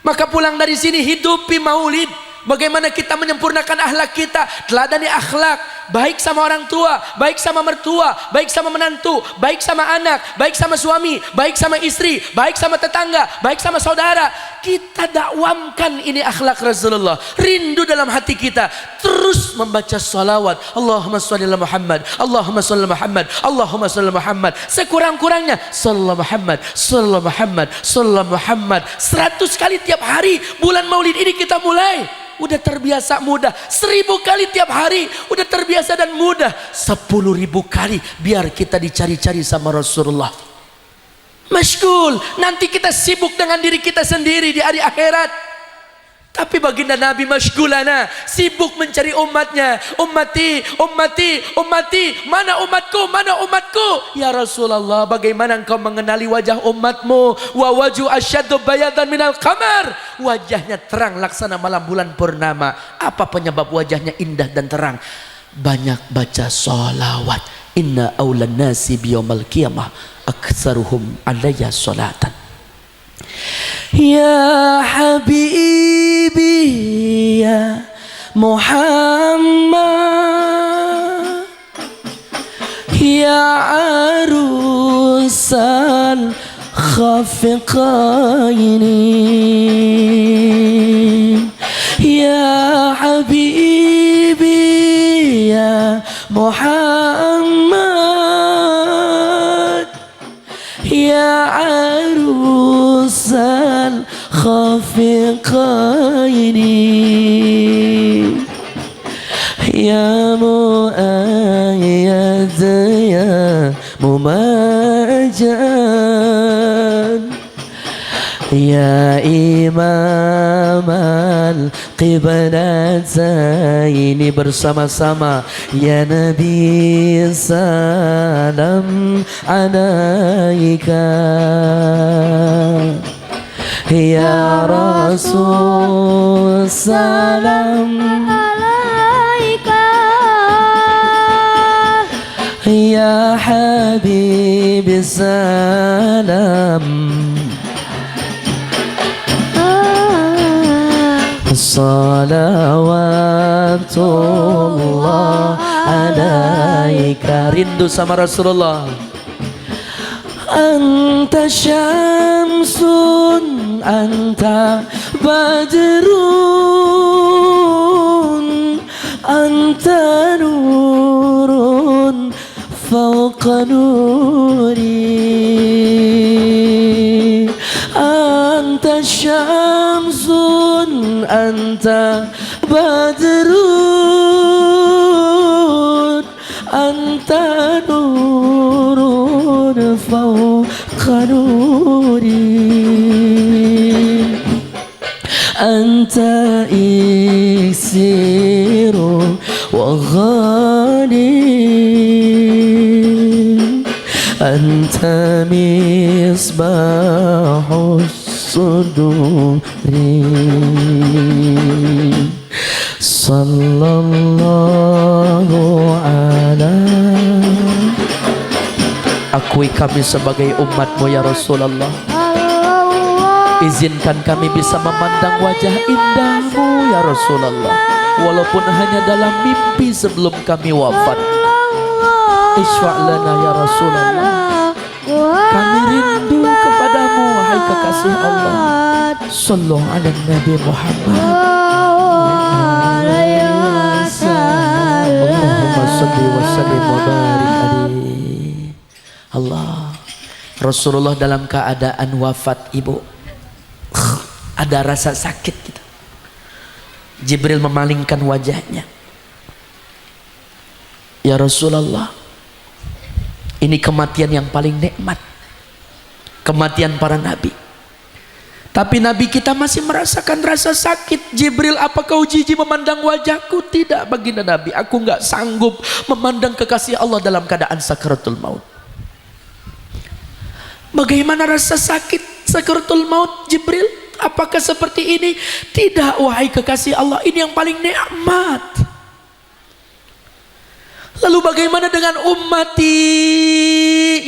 Maka pulang dari sini hidupi maulid. Bagaimana kita menyempurnakan akhlak kita, teladani akhlak, baik sama orang tua, baik sama mertua, baik sama menantu, baik sama anak, baik sama suami, baik sama istri, baik sama tetangga, baik sama saudara. Kita dakwamkan ini akhlak Rasulullah. Rindu dalam hati kita, terus membaca salawat. Allahumma sholli ala Muhammad, Allahumma sholli ala Muhammad, Allahumma sholli ala Muhammad. Sekurang-kurangnya sallallahu Muhammad, sallallahu Muhammad, sallallahu Muhammad. 100 kali tiap hari. Bulan Maulid ini kita mulai. Udah terbiasa mudah. 1000 kali tiap hari. Udah terbiasa dan mudah. 10.000 kali biar kita dicari-cari sama Rasulullah. Masyghul. Nanti kita sibuk dengan diri kita sendiri di hari akhirat. Tapi baginda Nabi masyghulana, sibuk mencari umatnya. Ummati, ummati, ummati, mana umatku, mana umatku? Ya Rasulullah, bagaimana engkau mengenali wajah umatmu? Wa waju asyaddu bayadan minal qamar. Wajahnya terang laksana malam bulan purnama. Apa penyebab wajahnya indah dan terang? Banyak baca sholawat. Inna awlan nasi biyawmal qiyamah aktsaruhum alayya sholatan. Ya Habibi ya Muhammad, Ya arusal khafiqaini, ya habibi ya Muhammad, ya arusal khafiqaini, ya mu'ayyad ya mumajad, ya imam al-qiblataini, bersama-sama ya Nabi salam alaika, ya Rasul salam alaika, ya Habib salam, salawatullah alaika. Rindu sama Rasulullah. Anta syamsun, anta badrun, anta nurun fawqa nuri, anta syamsun, anta badrun, anta nurun fawqa nuri, anta iksiru wa ghali, anta misbahu suduri. Sallallahu ala. Akui kami sebagai umatmu ya Rasulullah. Izinkan kami bisa memandang wajah indahmu ya Rasulullah, walaupun hanya dalam mimpi sebelum kami wafat. Isfa' lana ya Rasulullah. Kami rindu kepadamu wahai kekasih Allah. Sallallahu ala Nabi Muhammad. Allahumma salli wa sallim wa barik alaihi. Allah. Rasulullah dalam keadaan wafat, ibu, ada rasa sakit gitu. Jibril memalingkan wajahnya. Ya Rasulullah, ini kematian yang paling nikmat, kematian para nabi. Tapi nabi kita masih merasakan rasa sakit. Jibril, apa kau jijik memandang wajahku? Tidak, baginda Nabi, aku nggak sanggup memandang kekasih Allah dalam keadaan sakaratul maut. Bagaimana rasa sakit sakaratul maut, Jibril? Apakah seperti ini? Tidak, wahai kekasih Allah, ini yang paling nikmat. Lalu bagaimana dengan ummati?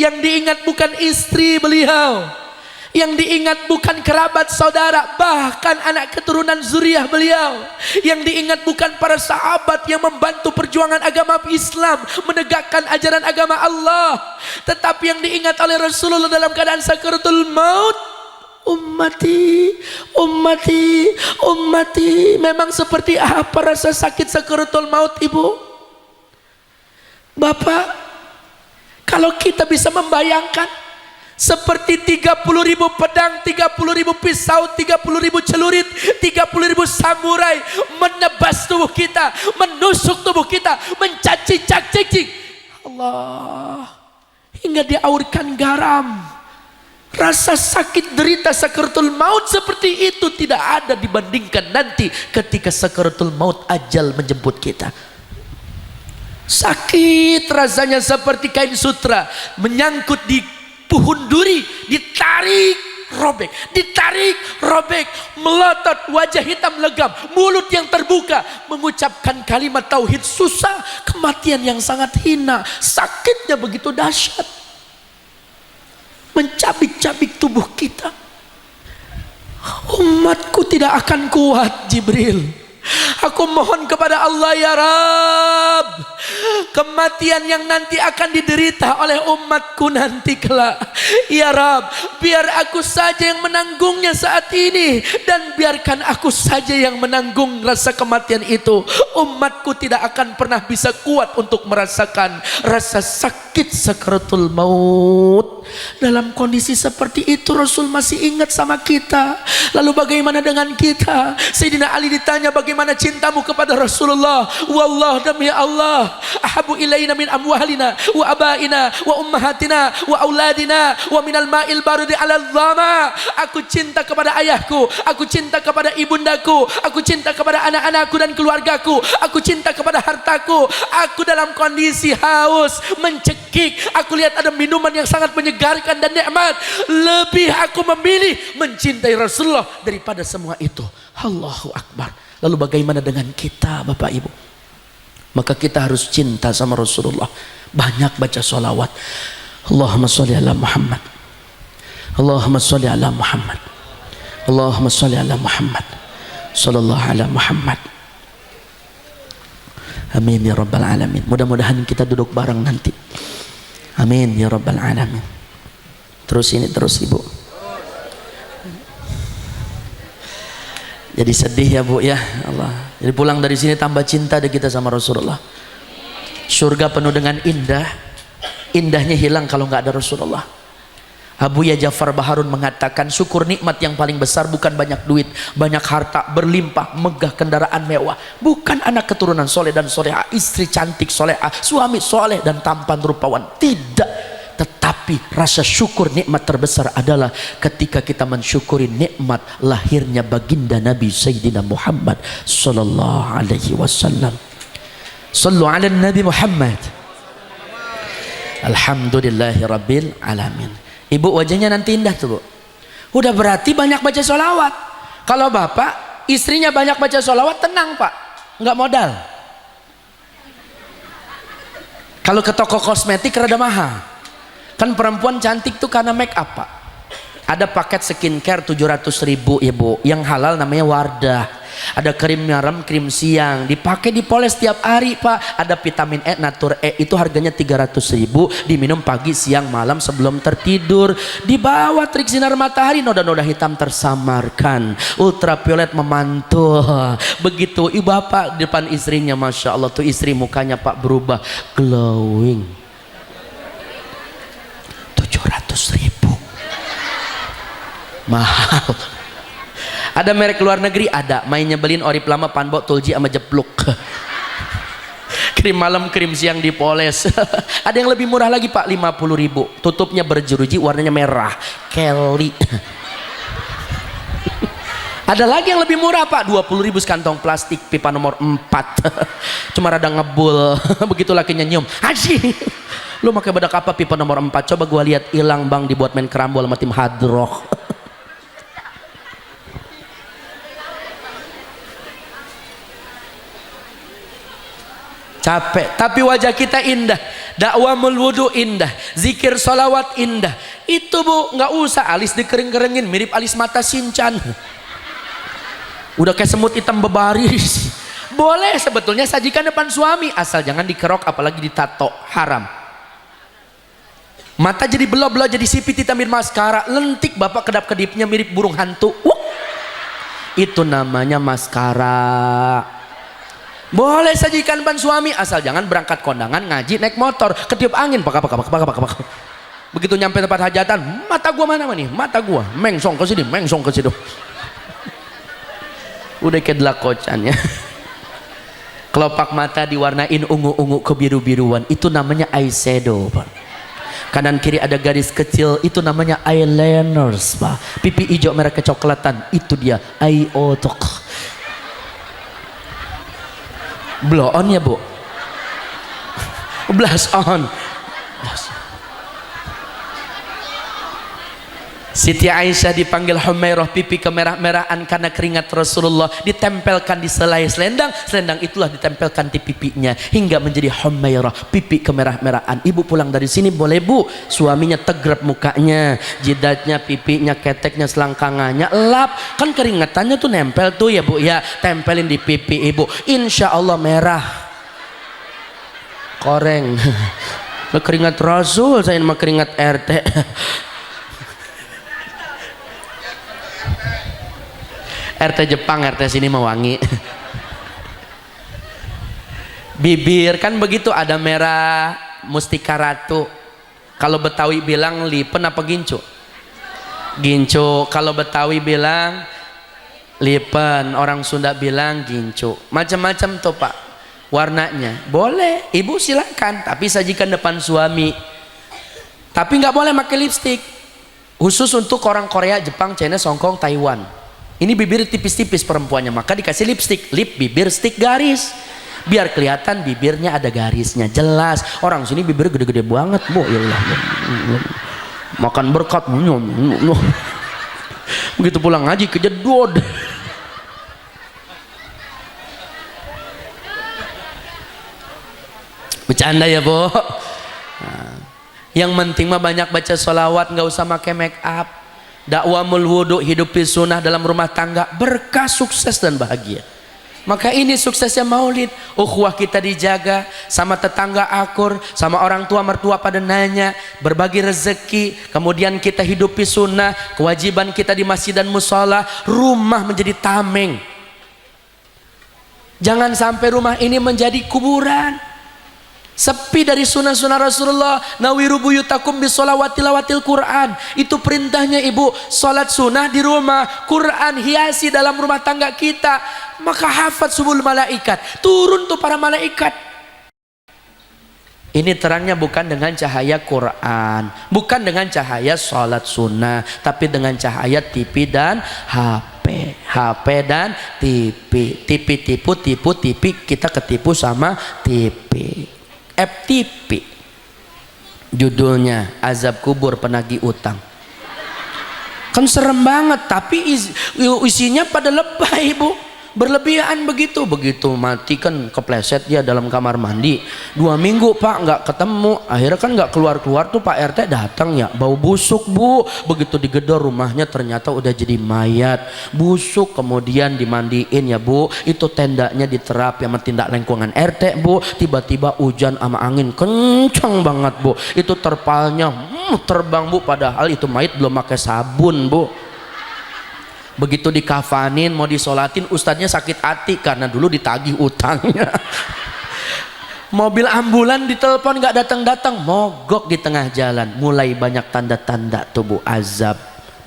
Yang diingat bukan istri beliau, yang diingat bukan kerabat saudara, bahkan anak keturunan zuriyah beliau. Yang diingat bukan para sahabat yang membantu perjuangan agama Islam, menegakkan ajaran agama Allah, tetapi yang diingat oleh Rasulullah dalam keadaan sakaratul maut. Ummati, ummati, ummati. Memang seperti apa rasa sakit sakaratul maut, ibu? Bapak, kalau kita bisa membayangkan seperti 30.000 pedang, 30.000 pisau, 30.000 celurit, 30.000 samurai menebas tubuh kita, menusuk tubuh kita, mencaci-caci Allah hingga diaurkan garam. Rasa sakit derita sakaratul maut seperti itu tidak ada dibandingkan nanti ketika sakaratul maut ajal menjemput kita. Sakit rasanya seperti kain sutra menyangkut di puhun duri, ditarik robek, ditarik robek, melotot, wajah hitam legam, mulut yang terbuka, mengucapkan kalimat tauhid susah, kematian yang sangat hina, sakitnya begitu dahsyat, mencabik-cabik tubuh kita. Umatku tidak akan kuat, Jibril. Aku mohon kepada Allah, ya Rabb, kematian yang nanti akan diderita oleh umatku nanti kelak. Ya Rab, biar aku saja yang menanggungnya saat ini, dan biarkan aku saja yang menanggung rasa kematian itu. Umatku tidak akan pernah bisa kuat untuk merasakan rasa sakit sakaratul maut. Dalam kondisi seperti itu Rasul masih ingat sama kita. Lalu bagaimana dengan kita? Sayyidina Ali ditanya, bagaimana cintamu kepada Rasulullah? Wallah, demi Allah, ahabu ilaina min amwalina wa abaina wa ummahatina wa auladina wa minal ma'il barudi ala dhama. Aku cinta kepada ayahku, aku cinta kepada ibundaku, aku cinta kepada anak-anakku dan keluargaku, aku cinta kepada hartaku. Aku dalam kondisi haus, mencekik, aku lihat ada minuman yang sangat menyegarkan dan nikmat, lebih aku memilih mencintai Rasulullah daripada semua itu. Allahu Akbar. Lalu bagaimana dengan kita Bapak Ibu? Maka kita harus cinta sama Rasulullah, banyak baca sholawat. Allahumma sholli ala Muhammad, Allahumma sholli ala Muhammad, Allahumma sholli ala Muhammad, sallallahu ala Muhammad. Amin ya rabbal alamin. Mudah-mudahan kita duduk bareng nanti. Amin ya rabbal alamin. Terus ini terus Ibu. Jadi sedih ya Bu ya Allah. Jadi pulang dari sini tambah cinta deh kita sama Rasulullah. Surga penuh dengan indah, indahnya hilang kalau nggak ada Rasulullah. Abu Ya Ja'far Baharun mengatakan, syukur nikmat yang paling besar bukan banyak duit, banyak harta, berlimpah, megah kendaraan mewah, bukan anak keturunan soleh dan soleha, istri cantik soleha, suami soleh dan tampan rupawan, tidak. Tetapi rasa syukur nikmat terbesar adalah ketika kita mensyukuri nikmat lahirnya baginda Nabi Sayyidina Muhammad sallallahu alaihi wasallam. Sallu ala Nabi Muhammad. Alhamdulillahi rabbil alamin. Ibu wajahnya nanti indah tuh Bu. Udah berarti banyak baca sholawat. Kalau bapak istrinya banyak baca sholawat, tenang Pak, nggak modal. Kalau ke toko kosmetik rada mahal. Kan perempuan cantik tuh karena make up Pak. Ada paket skincare 700.000 Ibu, yang halal namanya Wardah. Ada krim malam, krim siang, dipakai dipoles tiap hari Pak. Ada vitamin E, Natur E, itu harganya 300.000, diminum pagi, siang, malam sebelum tertidur. Di bawah terik sinar matahari noda-noda hitam tersamarkan, ultraviolet memantul. Begitu ibu bapak di depan istrinya, Masya Allah tuh istri mukanya Pak berubah glowing. 700.000 mahal. Ada merek luar negeri, ada mainnya belin Orif Lama, Panbok, Tulji sama Jepluk. Krim malam, krim siang dipoles. Ada yang lebih murah lagi Pak, 50.000, tutupnya berjeruji, warnanya merah, Kelly. Ada lagi yang lebih murah Pak, 20.000 sekantong plastik, pipa nomor 4. Cuma rada ngebul. Begitu lakinya nyium, asyik. Lu pakai bedak apa pipa nomor 4? Coba gua lihat, hilang Bang, dibuat main kerambol sama tim hadroh. Capek, tapi wajah kita indah, dakwah wudu indah, zikir salawat indah. Itu Bu, nggak usah alis dikering-keringin mirip alis mata Shinchan. Udah kayak semut hitam bebaris. Boleh sebetulnya sajikan depan suami, asal jangan dikerok apalagi ditato, haram. Mata jadi belah-belah, jadi sipit hitam mirip maskara, lentik bapak kedap-kedipnya mirip burung hantu. Itu namanya maskara. Boleh sajikan depan suami, asal jangan berangkat kondangan ngaji naik motor ketiup angin pak. Begitu nyampe tempat hajatan, mata gua mana nih? Mata gua mengsong ke sini, mengsong ke situ. Udah kayak delakocannya. Kelopak mata diwarnain ungu-ungu kebiru-biruan, itu namanya eyeshadow Pak. Kanan kiri ada garis kecil, itu namanya eyeliners Pak. Pipi hijau merah kecoklatan, itu dia eye otok. Blow on ya Bu, blush on. Siti Aisyah dipanggil Humairah, pipi kemerah-merahan karena keringat Rasulullah, ditempelkan di selai selendang, selendang itulah ditempelkan di pipinya hingga menjadi Humairah, pipi kemerah-merahan. Ibu pulang dari sini boleh Bu, suaminya tegrep mukanya, jidatnya, pipinya, keteknya, selangkangannya, lap, kan keringatannya tuh nempel tuh ya Bu ya, tempelin di pipi Ibu, insya Allah merah. koreng. Keringat Rasul, saya mah keringat RT. RT Jepang, RT sini mah wangi. Bibir kan begitu, ada merah, mustika ratu. Kalau Betawi bilang lipen apa gincu? Gincu. Kalau Betawi bilang lipen, orang Sunda bilang gincu. Macam-macam tuh Pak warnanya. Boleh, ibu silakan, tapi sajikan depan suami. Tapi nggak boleh pakai lipstik. Khusus untuk orang Korea, Jepang, China, Hong Kong, Taiwan. Ini bibir tipis-tipis perempuannya, maka dikasih lipstik, lip bibir stick garis. Biar kelihatan bibirnya ada garisnya, jelas. Orang sini bibir gede-gede banget, Bu. Ya Allah. Makan berkat. Begitu pulang ngaji kejedot. Bercanda ya Bu. Nah, yang penting mah banyak baca sholawat, nggak usah pakai make up. Dakwamul wudu, hidupi sunnah dalam rumah tangga, berkah, sukses dan bahagia. Maka ini suksesnya maulid. Ukhuwah kita dijaga, sama tetangga akur, sama orang tua mertua pada nanya, berbagi rezeki, kemudian kita hidupi sunnah, kewajiban kita di masjid dan musola, rumah menjadi tameng. Jangan sampai rumah ini menjadi kuburan. Sepi dari sunnah-sunnah Rasulullah. Nawiru buyutakum bisolawati lawatil Quran. Itu perintahnya ibu. Salat sunnah di rumah, Quran hiasi dalam rumah tangga kita. Maka hafat subul malaikat, turun tuh para malaikat. Ini terangnya bukan dengan cahaya Quran, bukan dengan cahaya salat sunnah, tapi dengan cahaya TV dan HP. HP dan TV. TV tipu, tipu TV, kita ketipu sama TV. FTP judulnya, azab kubur penagih utang. Kan serem banget, tapi isinya pada lebay Bu, berlebihan begitu. Begitu mati kan kepleset dia dalam kamar mandi 2 minggu Pak nggak ketemu, akhirnya kan nggak keluar tuh Pak RT datang ya, bau busuk Bu. Begitu digedor rumahnya ternyata udah jadi mayat busuk, kemudian dimandiin ya Bu. Itu tendanya diterap yang tindak lingkungan RT Bu. Tiba-tiba hujan sama angin kencang banget Bu, itu terpalnya terbang Bu, padahal itu mayat belum pakai sabun Bu. Begitu dikafanin mau disolatin, ustadznya sakit hati karena dulu ditagih utangnya. Mobil ambulan ditelepon nggak datang-datang, mogok di tengah jalan. Mulai banyak tanda-tanda tubuh azab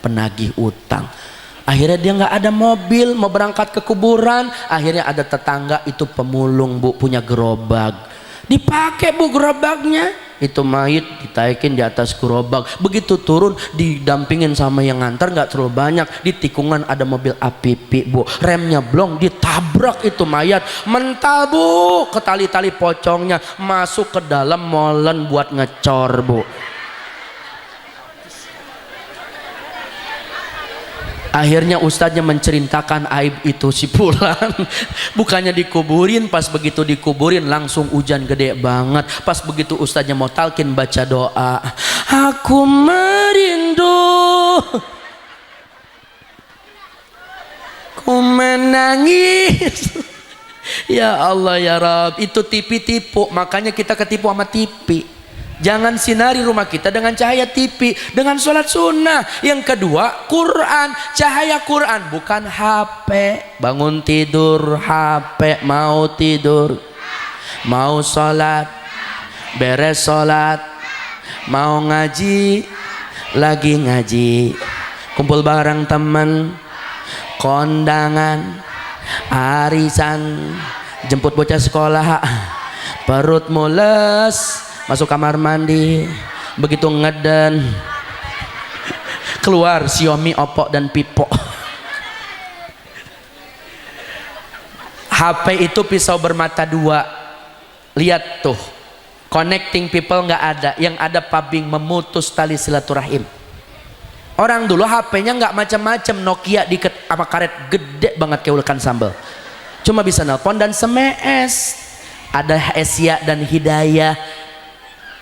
penagih utang. Akhirnya dia nggak ada mobil, mau berangkat ke kuburan. Akhirnya ada tetangga itu pemulung Bu, punya gerobak. Dipakai Bu gerobaknya. Itu mayit ditaikin di atas gerobak. Begitu turun didampingin sama yang ngantar, nggak terlalu banyak. Di tikungan ada mobil APP Bu, remnya blong, ditabrak itu mayat, mental Bu, ke tali-tali pocongnya, masuk ke dalam molen buat ngecor Bu. Akhirnya ustadznya menceritakan aib itu si Fulan. Bukannya dikuburin, pas begitu dikuburin langsung hujan gede banget. Pas begitu ustadznya mau talkin baca doa, aku merindu, ku menangis. Ya Allah ya Rabb, itu tipu-tipu. Makanya kita ketipu sama tipu. Jangan sinari rumah kita dengan cahaya TV, dengan sholat sunnah. Yang kedua, Quran, cahaya Quran, bukan HP. Bangun tidur HP, mau tidur, mau sholat, beres sholat, mau ngaji, lagi ngaji, kumpul bareng teman, kondangan, arisan, jemput bocah sekolah, perut mules, masuk kamar mandi, begitu ngeden keluar Xiaomi, Oppo dan Vivo. HP itu pisau bermata dua. Lihat tuh, connecting people nggak ada, yang ada pubbing, memutus tali silaturahim. Orang dulu HP-nya nggak macam-macam, Nokia diket sama karet gede banget kayak ulekan sambal, cuma bisa nelpon dan SMS. Ada Asia dan Hidayah,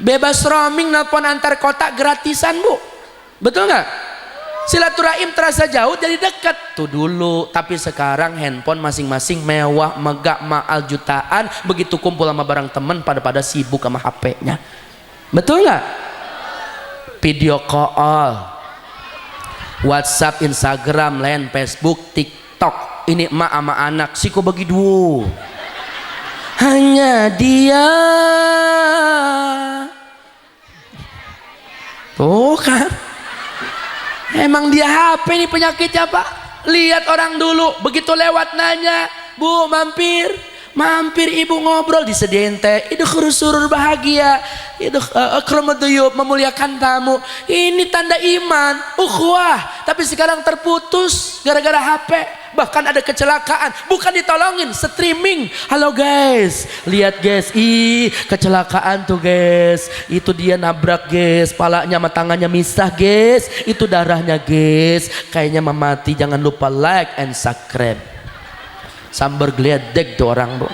bebas roaming, nelpon antar kota gratisan Bu, betul nggak? Silaturahim terasa jauh jadi dekat tuh dulu, tapi sekarang handphone masing-masing mewah, megah, mahal jutaan, begitu kumpul sama barang temen pada sibuk sama HP-nya. Betul nggak? Video call, WhatsApp, Instagram, lain Facebook, TikTok, ini emak sama anak siku bagi dua. Hanya dia tuh kan, emang dia HP nih penyakitnya Pak. Lihat orang dulu begitu lewat nanya, Bu mampir ibu ngobrol, disediain teh, itu surur bahagia, itu akromaduyub, memuliakan tamu. Ini tanda iman, ukhuwah. Tapi sekarang terputus gara-gara HP. Bahkan ada kecelakaan, bukan ditolongin, streaming. Halo guys, lihat guys, kecelakaan tuh guys, itu dia nabrak guys, palanya sama tangannya misah guys, itu darahnya guys, kayaknya mati. Jangan lupa like and subscribe. Sambar geledek tuh orang tuh.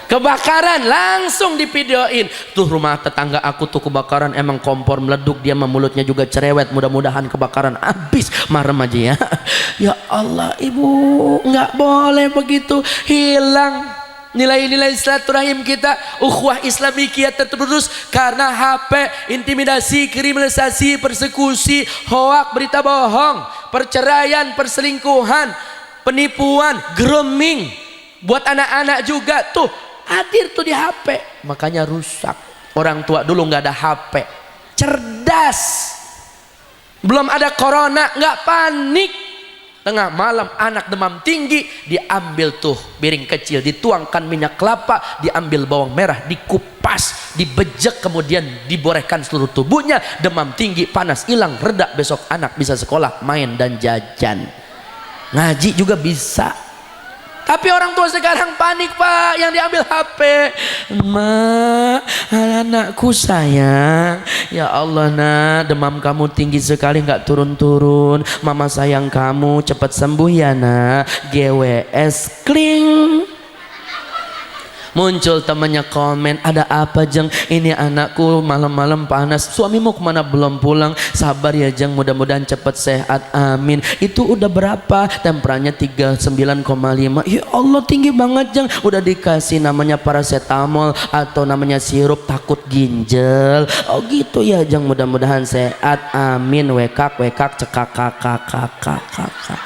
Kebakaran langsung divideoin. Tuh rumah tetangga aku tuh kebakaran, emang kompor meleduk, dia mulutnya juga cerewet, mudah-mudahan kebakaran habis. Marem aja ya. Ya Allah ibu, nggak boleh begitu, hilang nilai-nilai silaturahim kita, ukhuwah Islamiyah terputus karena HP, intimidasi, kriminalisasi, persekusi, hoak, berita bohong, perceraian, perselingkuhan, penipuan, grooming. Buat anak-anak juga tuh hadir tuh di HP, makanya rusak. Orang tua dulu nggak ada HP, cerdas, belum ada corona, nggak panik. Tengah malam anak demam tinggi, diambil tuh piring kecil, dituangkan minyak kelapa, diambil bawang merah, dikupas, dibejek, kemudian diborehkan seluruh tubuhnya. Demam tinggi, panas hilang, reda, besok anak bisa sekolah, main dan jajan. Ngaji juga bisa. Tapi orang tua sekarang panik Pak, yang diambil HP. Ma, anakku sayang, ya Allah nak, demam kamu tinggi sekali nggak turun-turun. Mama sayang kamu, cepat sembuh ya nak. GWS kling. Muncul temannya komen, ada apa Jeng? Ini anakku malam-malam panas. Suamimu kemana belum pulang? Sabar ya Jeng, mudah-mudahan cepat sehat, amin. Itu udah berapa? Temperanya 39,5. Ya Allah tinggi banget Jeng. Udah dikasih namanya paracetamol atau namanya sirup takut ginjal. Oh gitu ya Jeng, mudah-mudahan sehat, amin. Wekak cekak kakak.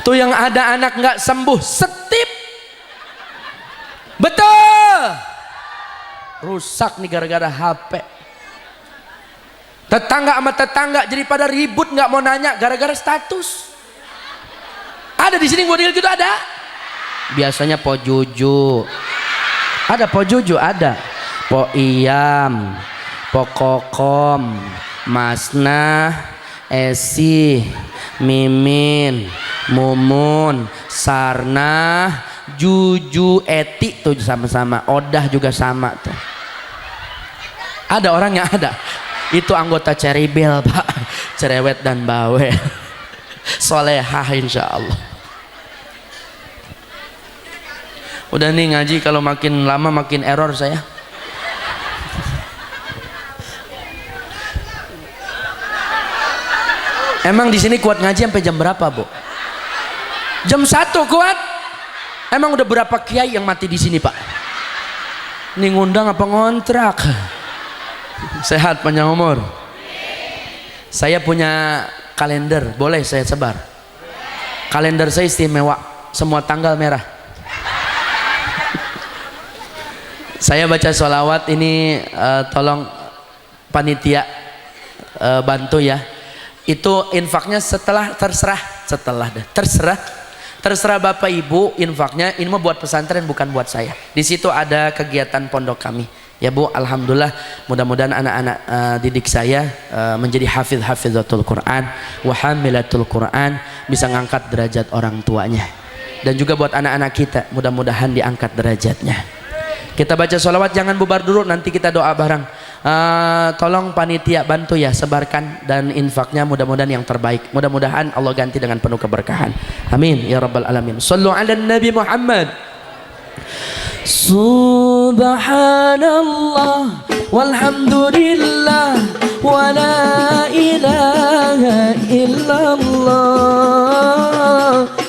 Tuh yang ada anak nggak sembuh, setip. Betul, rusak nih gara-gara HP. Tetangga sama tetangga jadi pada ribut, nggak mau nanya gara-gara status. Ada di sini model gitu ada. Biasanya po Juju, ada po Juju, ada po Iyam, po Kokom, Masnah, Esi, Mimin, Mumun, Sarnah, Juju, Eti tuh sama-sama, Odah juga sama tuh. Ada orangnya ada. Itu anggota Ceribel Pak, cerewet dan bawel. Solehah insya Allah. Udah nih ngaji, kalau makin lama makin error saya. Emang di sini kuat ngaji sampai jam berapa Bu? Jam 1 kuat. Emang udah berapa kiai yang mati di sini Pak? Ini ngundang apa ngontrak? Sehat panjang umur. Saya punya kalender, boleh saya sebar? Kalender saya istimewa, semua tanggal merah. Saya baca sholawat ini, tolong panitia bantu ya. Itu infaknya setelah terserah Bapak Ibu infaknya. Ini mau buat pesantren bukan buat saya. Di situ ada kegiatan pondok kami. Ya Bu, alhamdulillah, mudah-mudahan anak-anak didik saya menjadi hafizatul Quran, wa hamilatul Quran, bisa ngangkat derajat orang tuanya. Dan juga buat anak-anak kita, mudah-mudahan diangkat derajatnya. Kita baca sholawat, jangan bubar dulu, nanti kita doa bareng. Tolong panitia bantu ya, sebarkan dan infaknya mudah-mudahan yang terbaik. Mudah-mudahan Allah ganti dengan penuh keberkahan. Amin ya rabbal alamin. Sallu ala Nabi Muhammad. Subhanallah walhamdulillah wala ilaha illallah.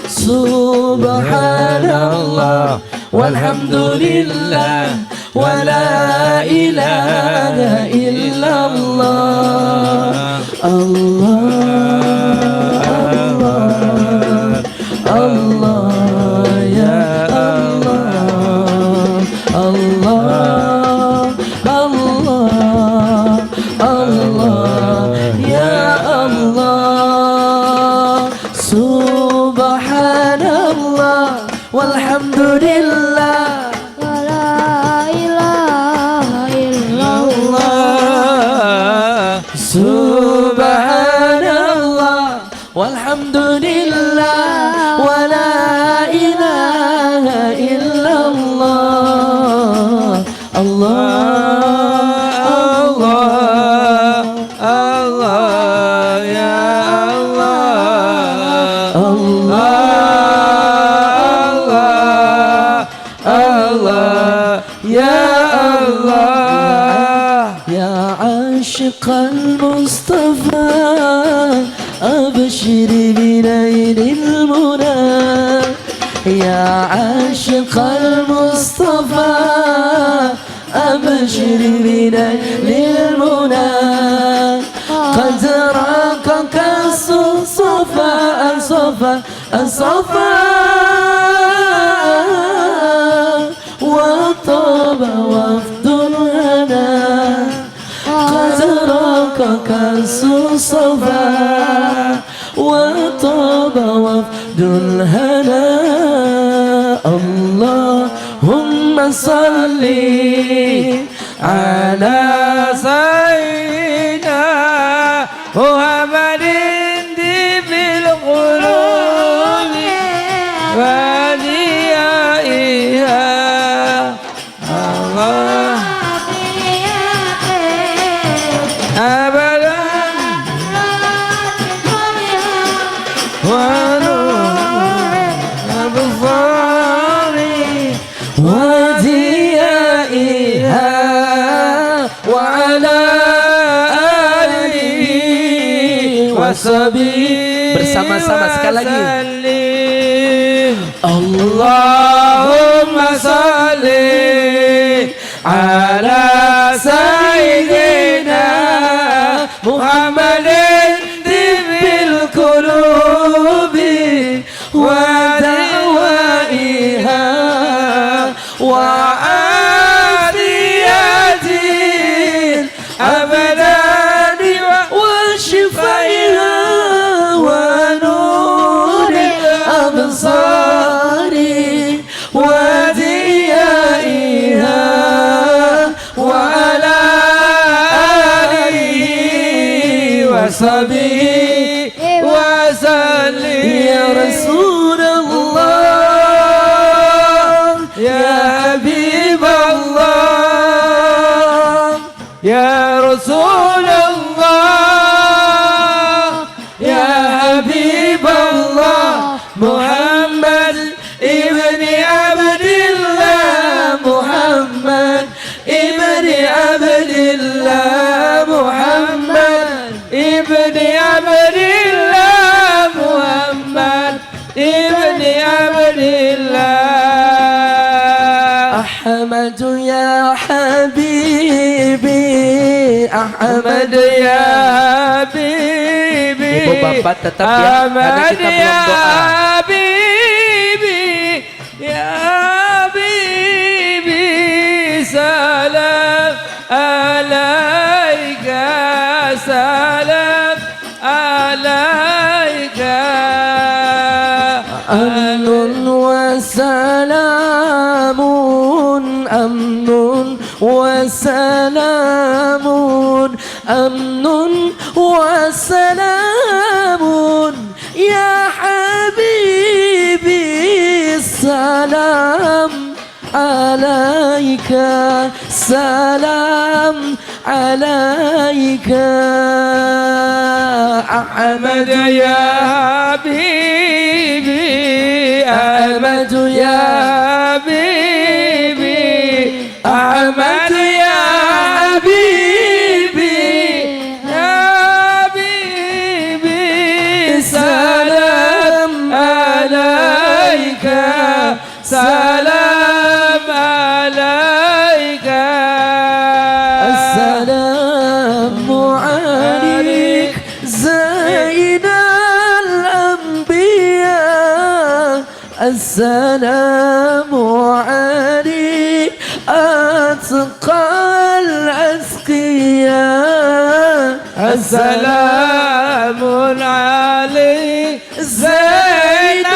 Subhanallah walhamdulillah wala ilaha illallah. Allah, Allah, ya Allah, Allah, Allah, Allah, ya Allah. Subhanallah walhamdulillah wala ilaha illallah. Subhanallah walhamdulillah wala ilaha illallah. Allah, Allah, Allah, ya Allah, Allah, Allah, ya Allah. Ya aşıkal Mustafa abşir bileylil muna. Ya aşıkal Mustafa abşir bileylil muna. قد راقك الصفا الصفا الصفا وطاب وفد الهنا. قد راقك الصفا وطاب وفد الهنا. اللهم صل على سيدنا محمد بالقلوب وديائها. الله أبدا ونور الأبصار وديائها وعلى bersama-sama sekali lagi. Allahumma salli ala sayyidina Muhammadin tibbil qulubi wa dawaiha wa adiyatin abadani wa shifaiha وديائها وعلى آله وصحبه وسلم. يا رسول الله يا حبيب الله يا رسول الله يا حبيب الله محمد ابن عبد الله محمد ابن عبد الله محمد ابن عبد الله محمد ابن عبد الله. أحمد يا حبيبي أحمد يا حبيبي. Ibu bapak tetap ya, karena kita belum doa. Ya Habibi salam alaika salam alaika. Amnun wa salamun amnun wa salamun amnun wa salamun ya habibi. Salam alaika salam alaika. Ahmad ya habibi Ahmad ya habibi عليك سلام عليك السلام عليك زين الأنبياء السلام عليك أتقى الأتقياء السلام عليك زين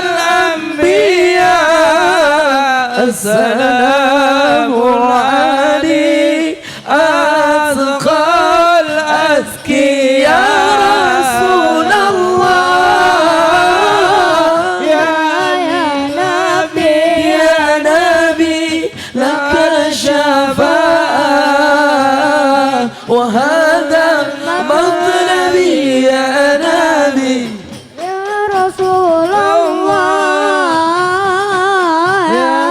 الأنبياء السلام عليك أتقى الأتقياء رسول الله يا نبي لك الشفاعة وهذا مطلبي يا نبي يا رسول الله يا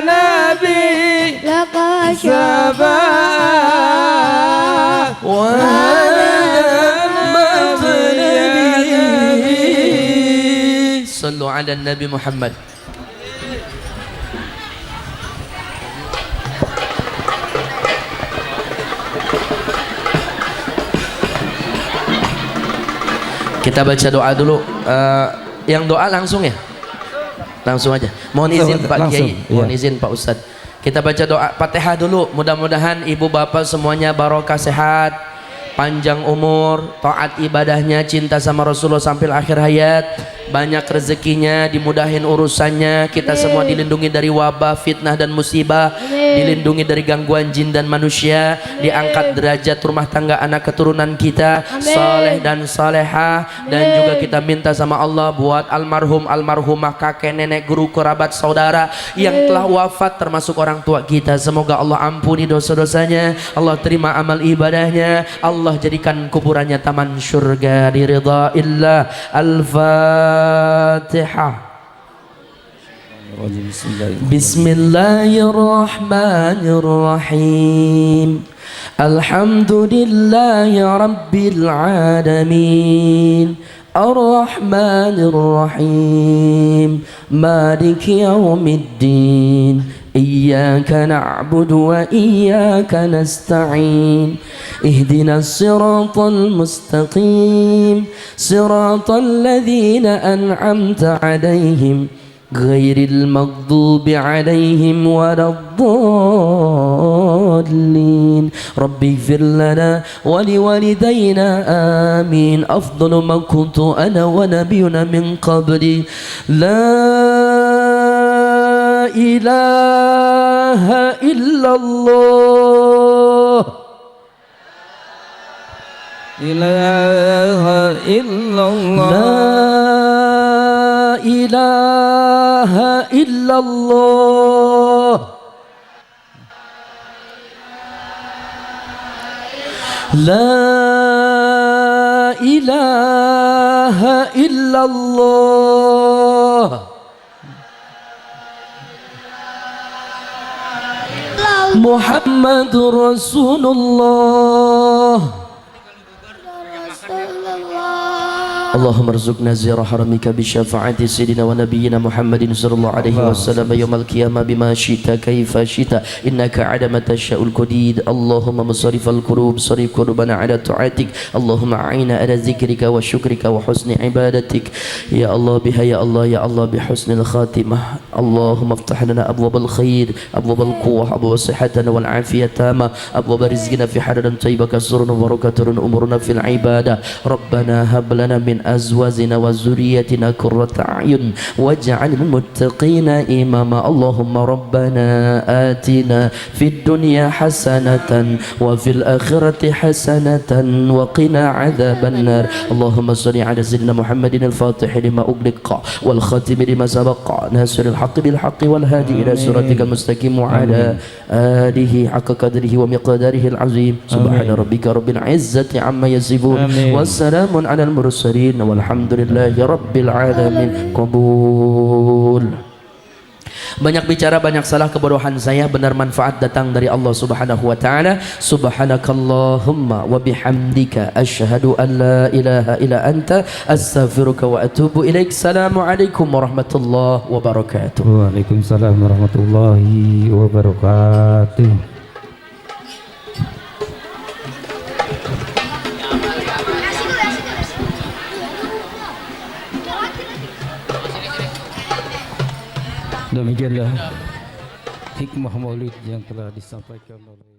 نبي لك شفاعة وهذا مطلبي صلوا على النبي محمد. Kita baca doa dulu. Yang doa langsung ya? Langsung aja. Mohon izin Pak Langsung, Kiai, mohon izin Pak Ustadz. Kita baca doa Fatihah dulu. Mudah-mudahan ibu bapak semuanya barokah sehat, panjang umur, taat ibadahnya, cinta sama Rasulullah sampai akhir hayat, banyak rezekinya, dimudahin urusannya, kita semua dilindungi dari wabah, fitnah dan musibah, dilindungi dari gangguan jin dan manusia, diangkat derajat rumah tangga anak keturunan kita, soleh dan solehah, dan juga kita minta sama Allah buat almarhum, almarhumah, kakek, nenek, guru, kerabat, saudara yang telah wafat termasuk orang tua kita, semoga Allah ampuni dosa-dosanya, Allah terima amal ibadahnya, Allah jadikan kuburannya taman surga diridhaillah. Al-Fatihah. Bismillahirrahmanirrahim. Alhamdulillahi rabbil alamin. Ar-Rahmanir-Rahim. Maliki yaumiddin. إياك نعبد وإياك نستعين اهدنا الصراط المستقيم صراط الذين أنعمت عليهم غير المغضوب عليهم ولا الضالين رب اغفر لنا ولوالدينا آمين أفضل ما كنت أنا ونبينا من قبلي لا إله إلا الله إله إلا الله لا إله إلا الله لا إله إلا الله محمد رسول الله اللهم ارزقنا زيارة حرمك بشفاعة سيدنا ونبينا محمد صلى الله عليه وسلم يوم القيامة بما شئت كيف شئت إنك على ما تشاء القدير اللهم مصرف القلوب صرف قلوبنا على طاعتك اللهم أعنا على ذكرك وشكرك وحسن عبادتك يا الله بها يا الله يا الله بحسن الخاتمة اللهم افتح لنا أبواب الخير أبواب القوة أبواب الصحة والعافية تامة أبواب رزقنا في حلال طيبة كسر وبركة أمورنا في العبادة ربنا هب لنا من أزواجنا وذريتنا قرة أعين واجعل المتقين إماما اللهم ربنا آتنا في الدنيا حسنة وفي الآخرة حسنة وقنا عذاب النار اللهم صل على سيدنا محمد الفاتح لما أغلق والخاتم لما سبق ناصر الحق بالحق والهادي إلى صراطك المستقيم وعلى آله حق قدره ومقداره العظيم سبحان ربك رب العزة عما يصفون والسلام على المرسلين والحمد لله رب العالمين قبول Banyak bicara banyak salah, kebodohan saya, benar manfaat datang dari Allah Subhanahu wa taala. Subhanakallahumma wa bihamdika asyhadu an la ilaha illa anta astaghfiruka wa atubu ilaik. Assalamualaikum warahmatullahi wabarakatuh. Waalaikumsalam warahmatullahi wabarakatuh. Demikianlah hikmah maulid yang telah disampaikan oleh